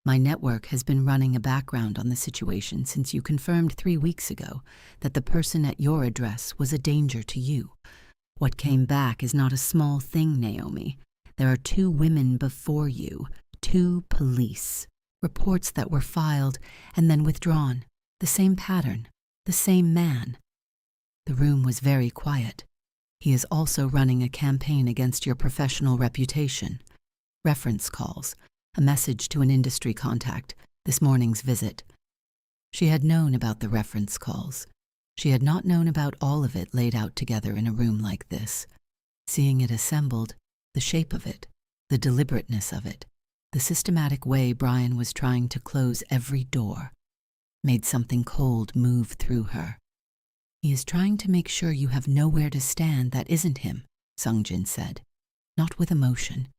My network has been running a background on the situation since you confirmed 3 weeks ago that the person at your address was a danger to you. What came back is not a small thing, Naomi. There are 2 women before you, 2 police. Reports that were filed and then withdrawn. The same pattern, the same man. The room was very quiet. He is also running a campaign against your professional reputation. Reference calls, a message to an industry contact, this morning's visit. She had known about the reference calls. She had not known about all of it laid out together in a room like this. Seeing it assembled, the shape of it, the deliberateness of it, the systematic way Brian was trying to close every door, made something cold move through her. "He is trying to make sure you have nowhere to stand that isn't him," Sungjin said, not with emotion,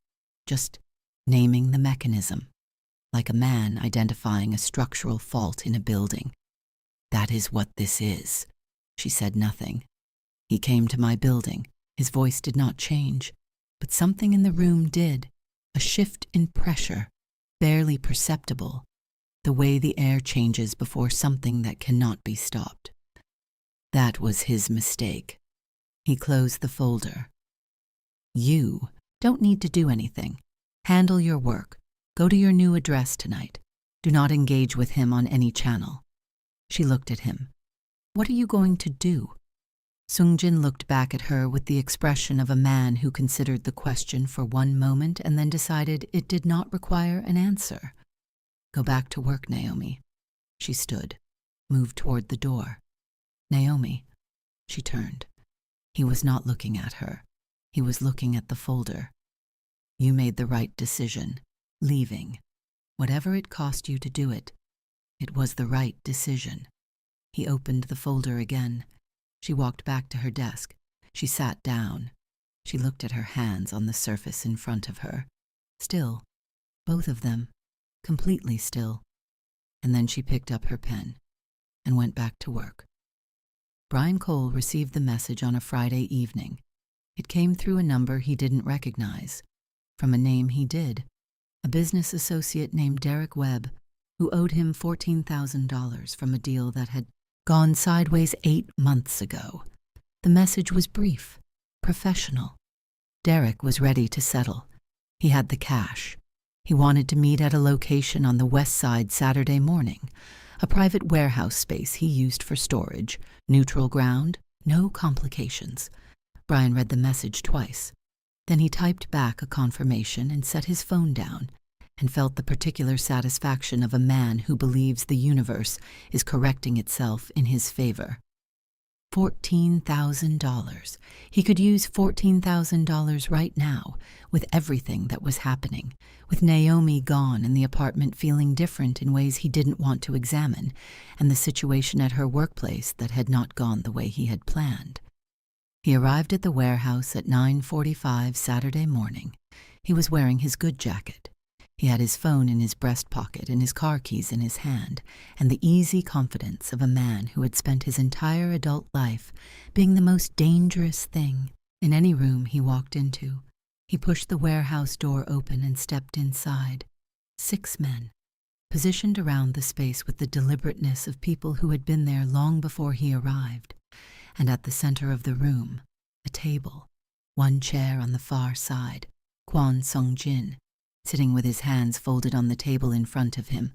just naming the mechanism, like a man identifying a structural fault in a building. "That is what this is." She said nothing. "He came to my building." His voice did not change, but something in the room did, a shift in pressure, barely perceptible, the way the air changes before something that cannot be stopped. That was his mistake. He closed the folder. "You don't need to do anything. Handle your work. Go to your new address tonight. Do not engage with him on any channel." She looked at him. "What are you going to do?" Sungjin looked back at her with the expression of a man who considered the question for one moment and then decided it did not require an answer. "Go back to work, Naomi." She stood, moved toward the door. "Naomi." She turned. He was not looking at her. He was looking at the folder. "You made the right decision, leaving. Whatever it cost you to do it, it was the right decision." He opened the folder again. She walked back to her desk. She sat down. She looked at her hands on the surface in front of her. Still, both of them, completely still. And then she picked up her pen and went back to work. Brian Cole received the message on a Friday evening. It came through a number he didn't recognize, from a name he did, a business associate named Derek Webb, who owed him $14,000 from a deal that had gone sideways 8 months ago. The message was brief, professional. Derek was ready to settle. He had the cash. He wanted to meet at a location on the west side Saturday morning, a private warehouse space he used for storage, neutral ground, no complications. Brian read the message twice. Then he typed back a confirmation and set his phone down, and felt the particular satisfaction of a man who believes the universe is correcting itself in his favor. $14,000. He could use $14,000 right now, with everything that was happening, with Naomi gone and the apartment feeling different in ways he didn't want to examine, and the situation at her workplace that had not gone the way he had planned. He arrived at the warehouse at 9:45 Saturday morning. He was wearing his good jacket. He had his phone in his breast pocket and his car keys in his hand, and the easy confidence of a man who had spent his entire adult life being the most dangerous thing in any room he walked into. He pushed the warehouse door open and stepped inside. 6 men, positioned around the space with the deliberateness of people who had been there long before he arrived. And at the center of the room, a table, one chair on the far side, Kwon Sung-jin, sitting with his hands folded on the table in front of him,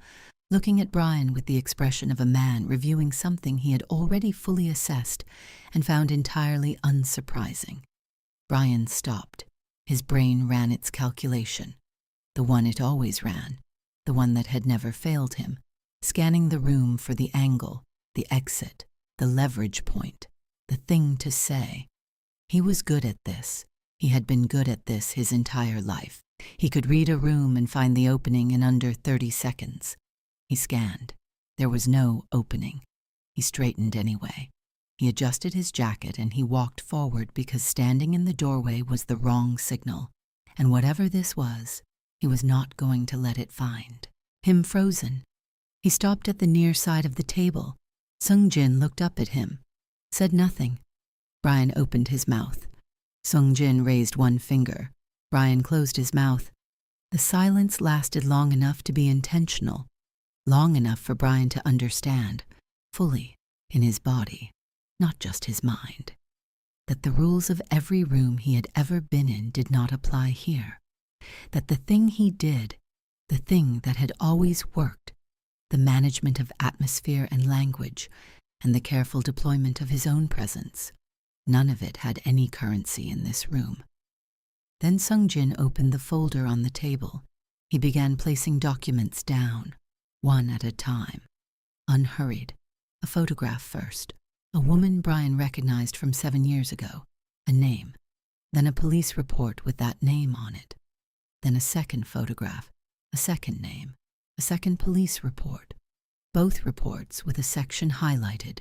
looking at Brian with the expression of a man reviewing something he had already fully assessed and found entirely unsurprising. Brian stopped. His brain ran its calculation, the one it always ran, the one that had never failed him, scanning the room for the angle, the exit, the leverage point, the thing to say. He was good at this. He had been good at this his entire life. He could read a room and find the opening in under 30 seconds. He scanned. There was no opening. He straightened anyway. He adjusted his jacket and he walked forward because standing in the doorway was the wrong signal. And whatever this was, he was not going to let it find him frozen. He stopped at the near side of the table. Sung-jin looked up at him, said nothing. Brian opened his mouth. Sung-jin raised one finger. Brian closed his mouth. The silence lasted long enough to be intentional, long enough for Brian to understand, fully, in his body, not just his mind, that the rules of every room he had ever been in did not apply here, that the thing he did, the thing that had always worked, the management of atmosphere and language, and the careful deployment of his own presence, none of it had any currency in this room. Then Sung-jin opened the folder on the table. He began placing documents down, one at a time. unhurried. A photograph first. A woman Brian recognized from 7 years ago. A name. Then a police report with that name on it. Then a second photograph. A second name. A second police report. Both reports with a section highlighted.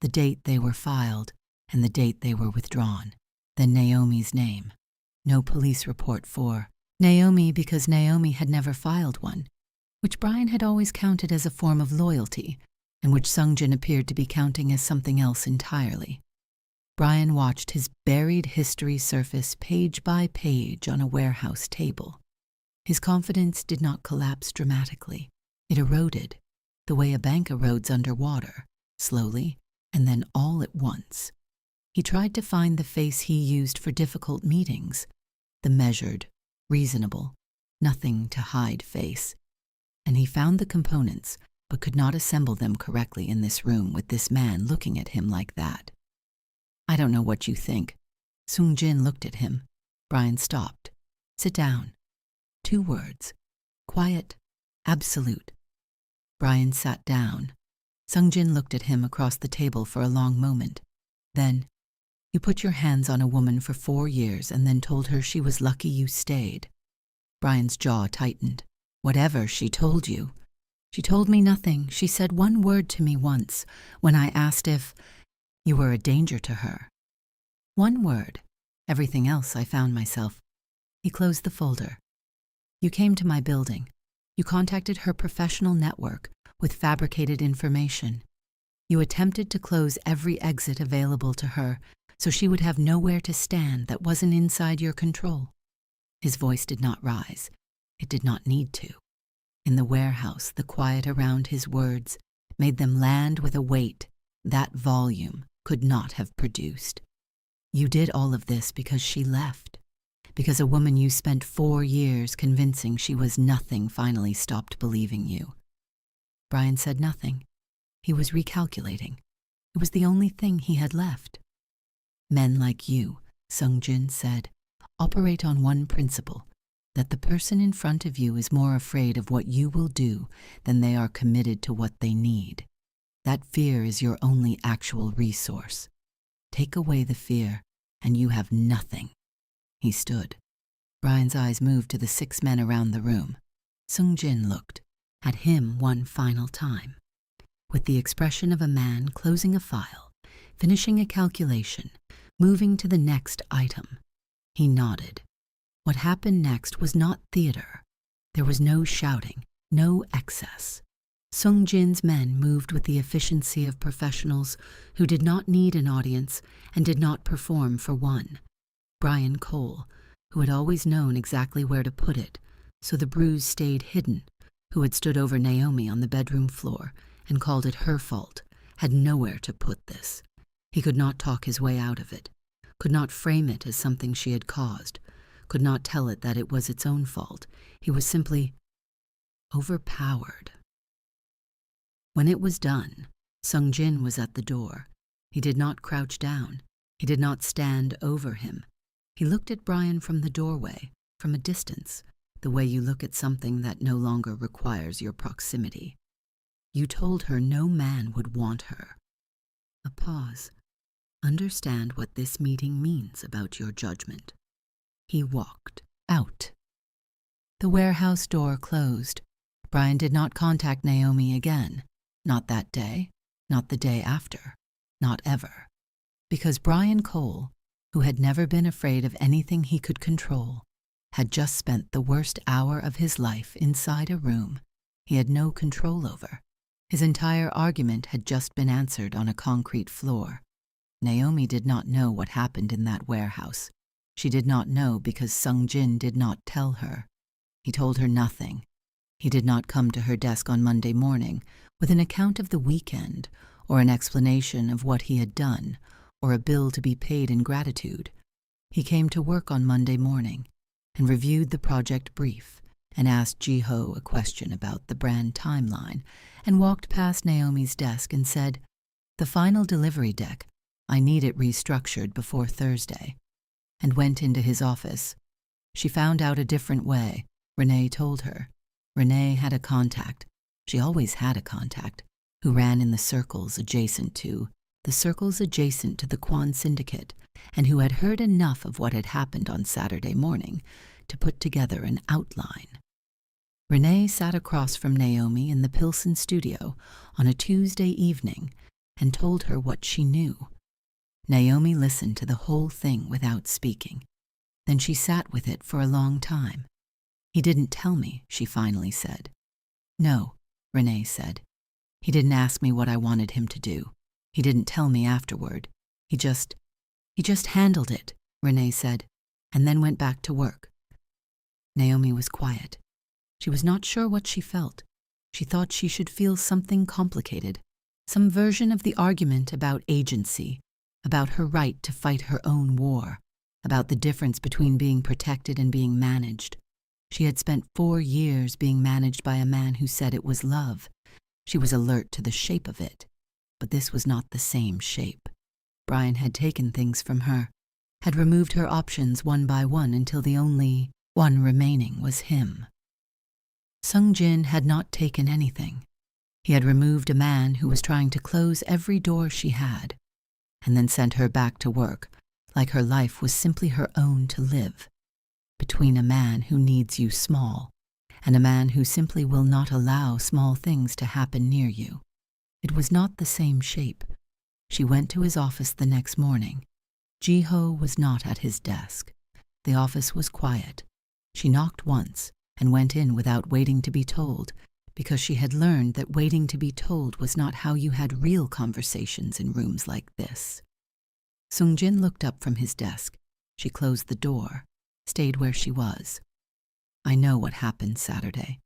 The date they were filed and the date they were withdrawn. Then Naomi's name. No police report for Naomi because Naomi had never filed one, which Brian had always counted as a form of loyalty, and which Sungjin appeared to be counting as something else entirely. Brian watched his buried history surface page by page on a warehouse table. His confidence did not collapse dramatically. It eroded, the way a bank erodes underwater, slowly and then all at once. He tried to find the face he used for difficult meetings, the measured, reasonable, nothing to hide face. And he found the components, but could not assemble them correctly in this room with this man looking at him like that. "I don't know what you think." Sungjin looked at him. Brian stopped. "Sit down." 2 words. Quiet, absolute. Brian sat down. Sungjin looked at him across the table for a long moment. Then, "You put your hands on a woman for 4 years and then told her she was lucky you stayed." Brian's jaw tightened. "Whatever she told you." "She told me nothing. She said 1 word to me once when I asked if you were a danger to her. 1 word. Everything else I found myself." He closed the folder. "You came to my building. You contacted her professional network with fabricated information. You attempted to close every exit available to her so she would have nowhere to stand that wasn't inside your control." His voice did not rise. It did not need to. In the warehouse, the quiet around his words made them land with a weight that volume could not have produced. "You did all of this because she left. Because a woman you spent 4 years convincing she was nothing finally stopped believing you." Brian said nothing. He was recalculating. It was the only thing he had left. "Men like you," Sungjin said, "operate on one principle, that the person in front of you is more afraid of what you will do than they are committed to what they need. That fear is your only actual resource. Take away the fear, and you have nothing." He stood. Brian's eyes moved to the 6 men around the room. Sungjin looked at him one final time, with the expression of a man closing a file, finishing a calculation, moving to the next item. He nodded. What happened next was not theater. There was no shouting, no excess. Sungjin's men moved with the efficiency of professionals who did not need an audience and did not perform for one. Brian Cole, who had always known exactly where to put it, so the bruise stayed hidden, who had stood over Naomi on the bedroom floor and called it her fault, had nowhere to put this. He could not talk his way out of it, could not frame it as something she had caused, could not tell it that it was its own fault. He was simply overpowered. When it was done, Sungjin was at the door. He did not crouch down. He did not stand over him. He looked at Brian from the doorway, from a distance, the way you look at something that no longer requires your proximity. "You told her no man would want her." A pause. "Understand what this meeting means about your judgment." He walked out. The warehouse door closed. Brian did not contact Naomi again. Not that day, not the day after, not ever. Because Brian Cole, who had never been afraid of anything he could control, had just spent the worst hour of his life inside a room he had no control over. His entire argument had just been answered on a concrete floor. Naomi did not know what happened in that warehouse. She did not know because Sungjin did not tell her. He told her nothing. He did not come to her desk on Monday morning with an account of the weekend or an explanation of what he had done or a bill to be paid in gratitude. He came to work on Monday morning and reviewed the project brief and asked Jiho a question about the brand timeline and walked past Naomi's desk and said, "The final delivery deck, I need it restructured before Thursday," and went into his office. She found out a different way, Renee told her. Renee had a contact. She always had a contact. who ran in the circles adjacent to the Quan Syndicate, and who had heard enough of what had happened on Saturday morning to put together an outline. Renee sat across from Naomi in the Pilsen studio on a Tuesday evening and told her what she knew. Naomi listened to the whole thing without speaking. Then she sat with it for a long time. "He didn't tell me," she finally said. "No," Renee said. "He didn't ask me what I wanted him to do. He didn't tell me afterward. He just handled it," Renee said, and then went back to work. Naomi was quiet. She was not sure what she felt. She thought she should feel something complicated, some version of the argument about agency, about her right to fight her own war, about the difference between being protected and being managed. She had spent 4 years being managed by a man who said it was love. She was alert to the shape of it, but this was not the same shape. Brian had taken things from her, had removed her options one by one until the only one remaining was him. Sung Jin had not taken anything. He had removed a man who was trying to close every door she had, and then sent her back to work, like her life was simply her own to live, between a man who needs you small and a man who simply will not allow small things to happen near you. It was not the same shape. She went to his office the next morning. Jiho was not at his desk. The office was quiet. She knocked once and went in without waiting to be told, because she had learned that waiting to be told was not how you had real conversations in rooms like this. Sung Jin looked up from his desk. She closed the door, stayed where she was. "I know what happened Saturday."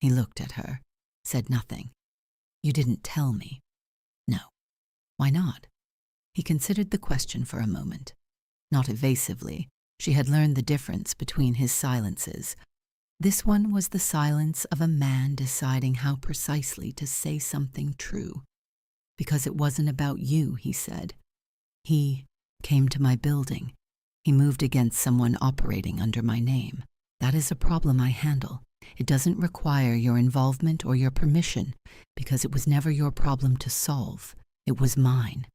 He looked at her, said nothing. "You didn't tell me." "No." "Why not?" He considered the question for a moment. Not evasively. She had learned the difference between his silences. This one was the silence of a man deciding how precisely to say something true. "Because it wasn't about you," he said. "He came to my building. He moved against someone operating under my name. That is a problem I handle. It doesn't require your involvement or your permission, because it was never your problem to solve. It was mine.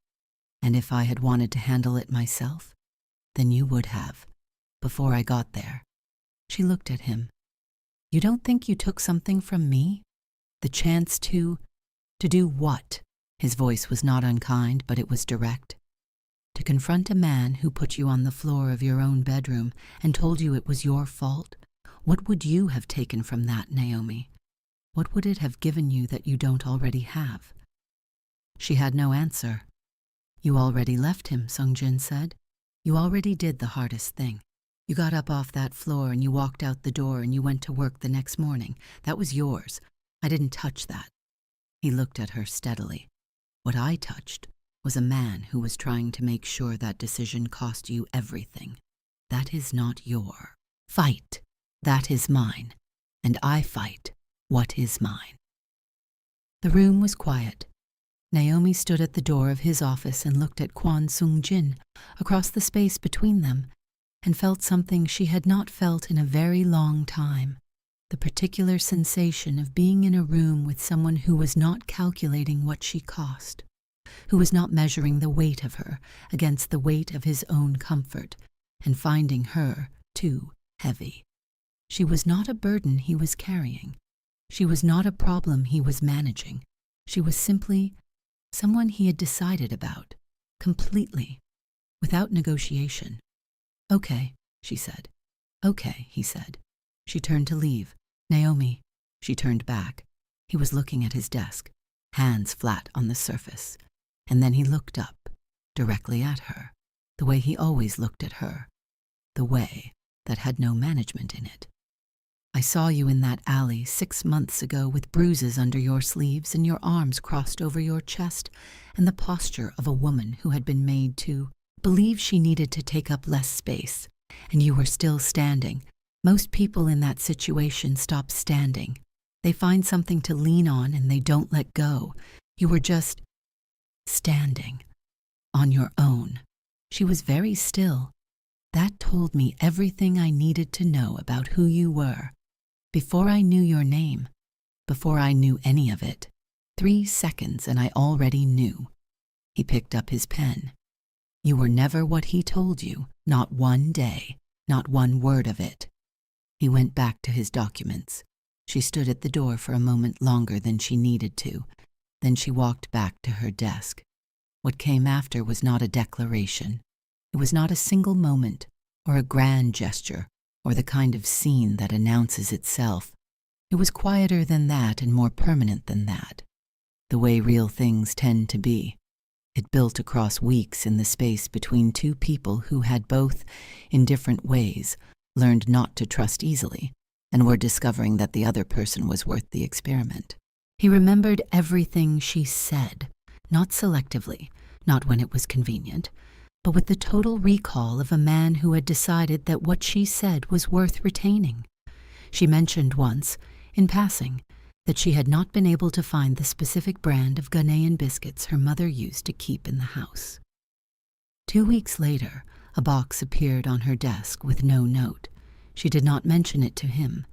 And if I had wanted to handle it myself, then you would have, before I got there." She looked at him. "You don't think you took something from me? The chance to do what?" His voice was not unkind, but it was direct. "To confront a man who put you on the floor of your own bedroom and told you it was your fault? What would you have taken from that, Naomi? What would it have given you that you don't already have?" She had no answer. "You already left him," Sung Jin said. "You already did the hardest thing. You got up off that floor and you walked out the door and you went to work the next morning. That was yours. I didn't touch that." He looked at her steadily. "What I touched was a man who was trying to make sure that decision cost you everything. That is not your fight. That is mine. And I fight what is mine." The room was quiet. Naomi stood at the door of his office and looked at Kwon Sung Jin across the space between them, and felt something she had not felt in a very long time, the particular sensation of being in a room with someone who was not calculating what she cost, who was not measuring the weight of her against the weight of his own comfort, and finding her, too, heavy. She was not a burden he was carrying. She was not a problem he was managing. She was simply someone he had decided about, completely, without negotiation. "Okay," she said. "Okay," he said. She turned to leave. "Naomi." She turned back. He was looking at his desk, hands flat on the surface. And then he looked up, directly at her, the way he always looked at her, the way that had no management in it. "I saw you in that alley 6 months ago with bruises under your sleeves and your arms crossed over your chest, and the posture of a woman who had been made to believe she needed to take up less space, and you were still standing. Most people in that situation stop standing. They find something to lean on and they don't let go. You were just standing, on your own." She was very still. "That told me everything I needed to know about who you were. Before I knew your name, before I knew any of it, 3 seconds and I already knew. He picked up his pen. You were never what he told you, not one day, not one word of it. He went back to his documents. She stood at the door for a moment longer than she needed to. Then she walked back to her desk. What came after was not a declaration. It was not a single moment, or a grand gesture, or the kind of scene that announces itself. It was quieter than that and more permanent than that. The way real things tend to be. It built across weeks in the space between two people who had both, in different ways, learned not to trust easily, and were discovering that the other person was worth the experiment. He remembered everything she said, not selectively, not when it was convenient, but with the total recall of a man who had decided that what she said was worth retaining. She mentioned once, in passing, that she had not been able to find the specific brand of Ghanaian biscuits her mother used to keep in the house. 2 weeks later, a box appeared on her desk with no note. She did not mention it to him.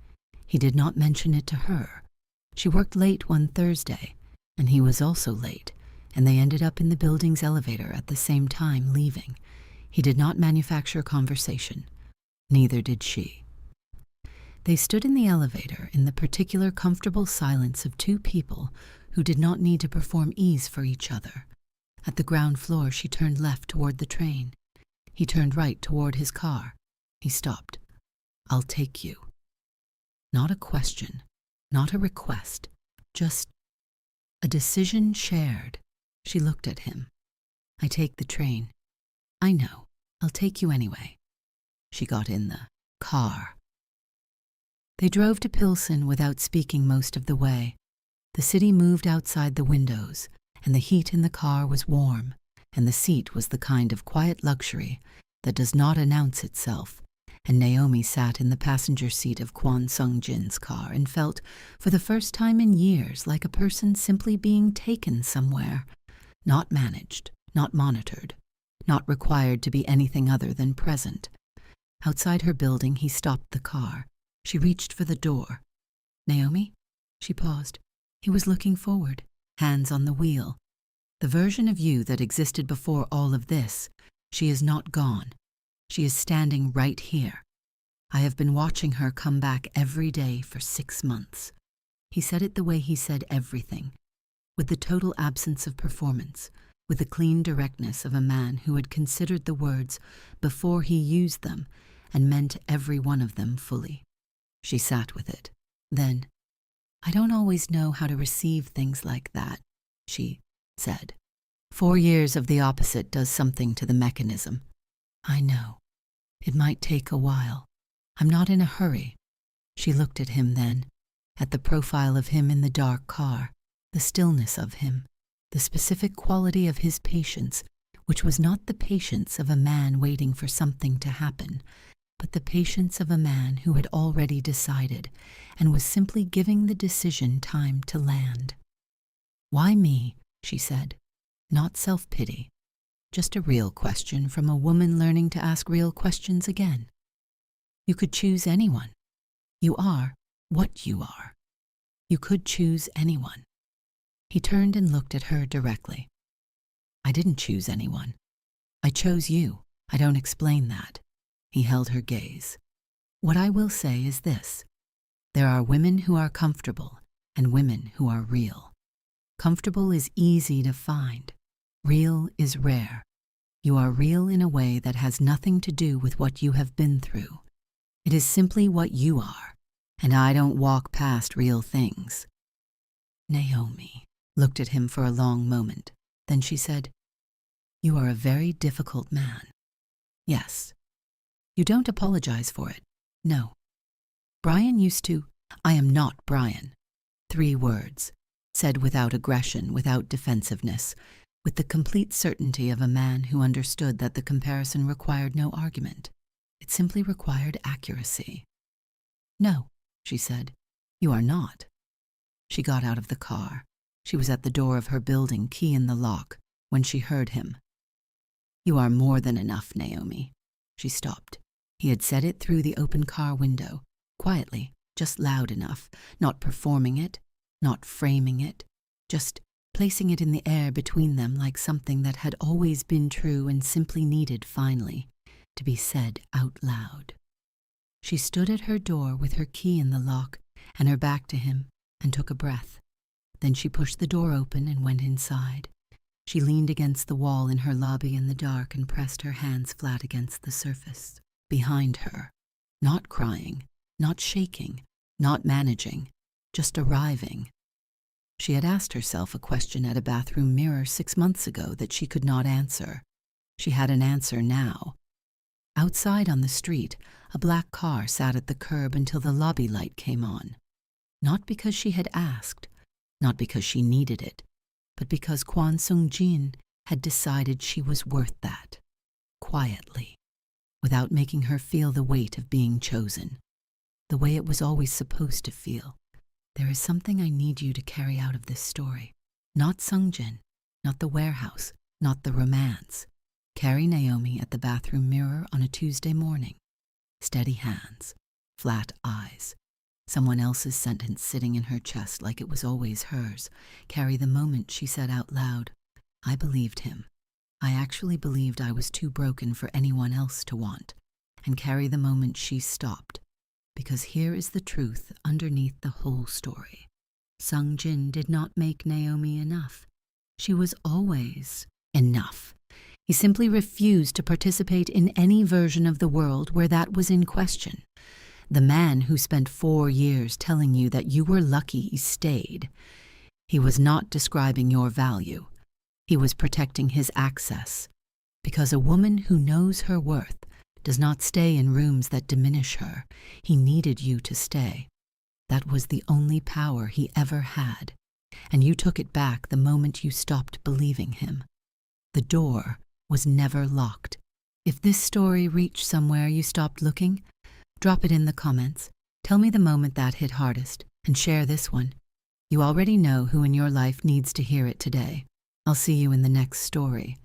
He did not mention it to her. She worked late one Thursday, and he was also late, and they ended up in the building's elevator at the same time, leaving. He did not manufacture conversation. Neither did she. They stood in the elevator in the particular comfortable silence of two people who did not need to perform ease for each other. At the ground floor, she turned left toward the train. He turned right toward his car. He stopped. I'll take you. Not a question, not a request, just a decision shared. She looked at him. I take the train. I know. I'll take you anyway. She got in the car. They drove to Pilsen without speaking most of the way. The city moved outside the windows, and the heat in the car was warm, and the seat was the kind of quiet luxury that does not announce itself, and Naomi sat in the passenger seat of Kwon Sung-jin's car and felt, for the first time in years, like a person simply being taken somewhere, not managed, not monitored, not required to be anything other than present. Outside her building, he stopped the car. She reached for the door. Naomi? She paused. He was looking forward, hands on the wheel. The version of you that existed before all of this, she is not gone. She is standing right here. I have been watching her come back every day for 6 months. He said it the way he said everything, with the total absence of performance, with the clean directness of a man who had considered the words before he used them and meant every one of them fully. She sat with it. Then, I don't always know how to receive things like that, she said. 4 years of the opposite does something to the mechanism. I know. It might take a while. I'm not in a hurry. She looked at him then, at the profile of him in the dark car, the stillness of him, the specific quality of his patience, which was not the patience of a man waiting for something to happen, but the patience of a man who had already decided and was simply giving the decision time to land. Why me? She said. Not self-pity. Just a real question from a woman learning to ask real questions again. You could choose anyone. You are what you are. You could choose anyone. He turned and looked at her directly. I didn't choose anyone. I chose you. I don't explain that. He held her gaze. What I will say is this. There are women who are comfortable and women who are real. Comfortable is easy to find. Real is rare. You are real in a way that has nothing to do with what you have been through. It is simply what you are, and I don't walk past real things. Naomi looked at him for a long moment. Then she said, You are a very difficult man. Yes. You don't apologize for it. No. Brian used to, I am not Brian. 3 words, said without aggression, without defensiveness, with the complete certainty of a man who understood that the comparison required no argument. It simply required accuracy. No, she said, you are not. She got out of the car. She was at the door of her building, key in the lock, when she heard him. You are more than enough, Naomi. She stopped. He had said it through the open car window, quietly, just loud enough, not performing it, not framing it, just placing it in the air between them like something that had always been true and simply needed, finally, to be said out loud. She stood at her door with her key in the lock and her back to him and took a breath. Then she pushed the door open and went inside. She leaned against the wall in her lobby in the dark and pressed her hands flat against the surface. Behind her, not crying, not shaking, not managing, just arriving. She had asked herself a question at a bathroom mirror 6 months ago that she could not answer. She had an answer now. Outside on the street, a black car sat at the curb until the lobby light came on. Not because she had asked, not because she needed it, but because Kwon Sung-jin had decided she was worth that, quietly, without making her feel the weight of being chosen, the way it was always supposed to feel. There is something I need you to carry out of this story. Not Sung-jin, not the warehouse, not the romance. Carry Naomi at the bathroom mirror on a Tuesday morning. Steady hands, flat eyes. Someone else's sentence sitting in her chest like it was always hers. Carry the moment she said out loud, "I believed him. I actually believed I was too broken for anyone else to want." And carry the moment she stopped. Because here is the truth underneath the whole story. Sung-jin did not make Naomi enough. She was always enough. He simply refused to participate in any version of the world where that was in question. The man who spent 4 years telling you that you were lucky stayed. He was not describing your value. He was protecting his access. Because a woman who knows her worth does not stay in rooms that diminish her. He needed you to stay. That was the only power he ever had. And you took it back the moment you stopped believing him. The door was never locked. If this story reached somewhere you stopped looking, drop it in the comments. Tell me the moment that hit hardest, and share this one. You already know who in your life needs to hear it today. I'll see you in the next story.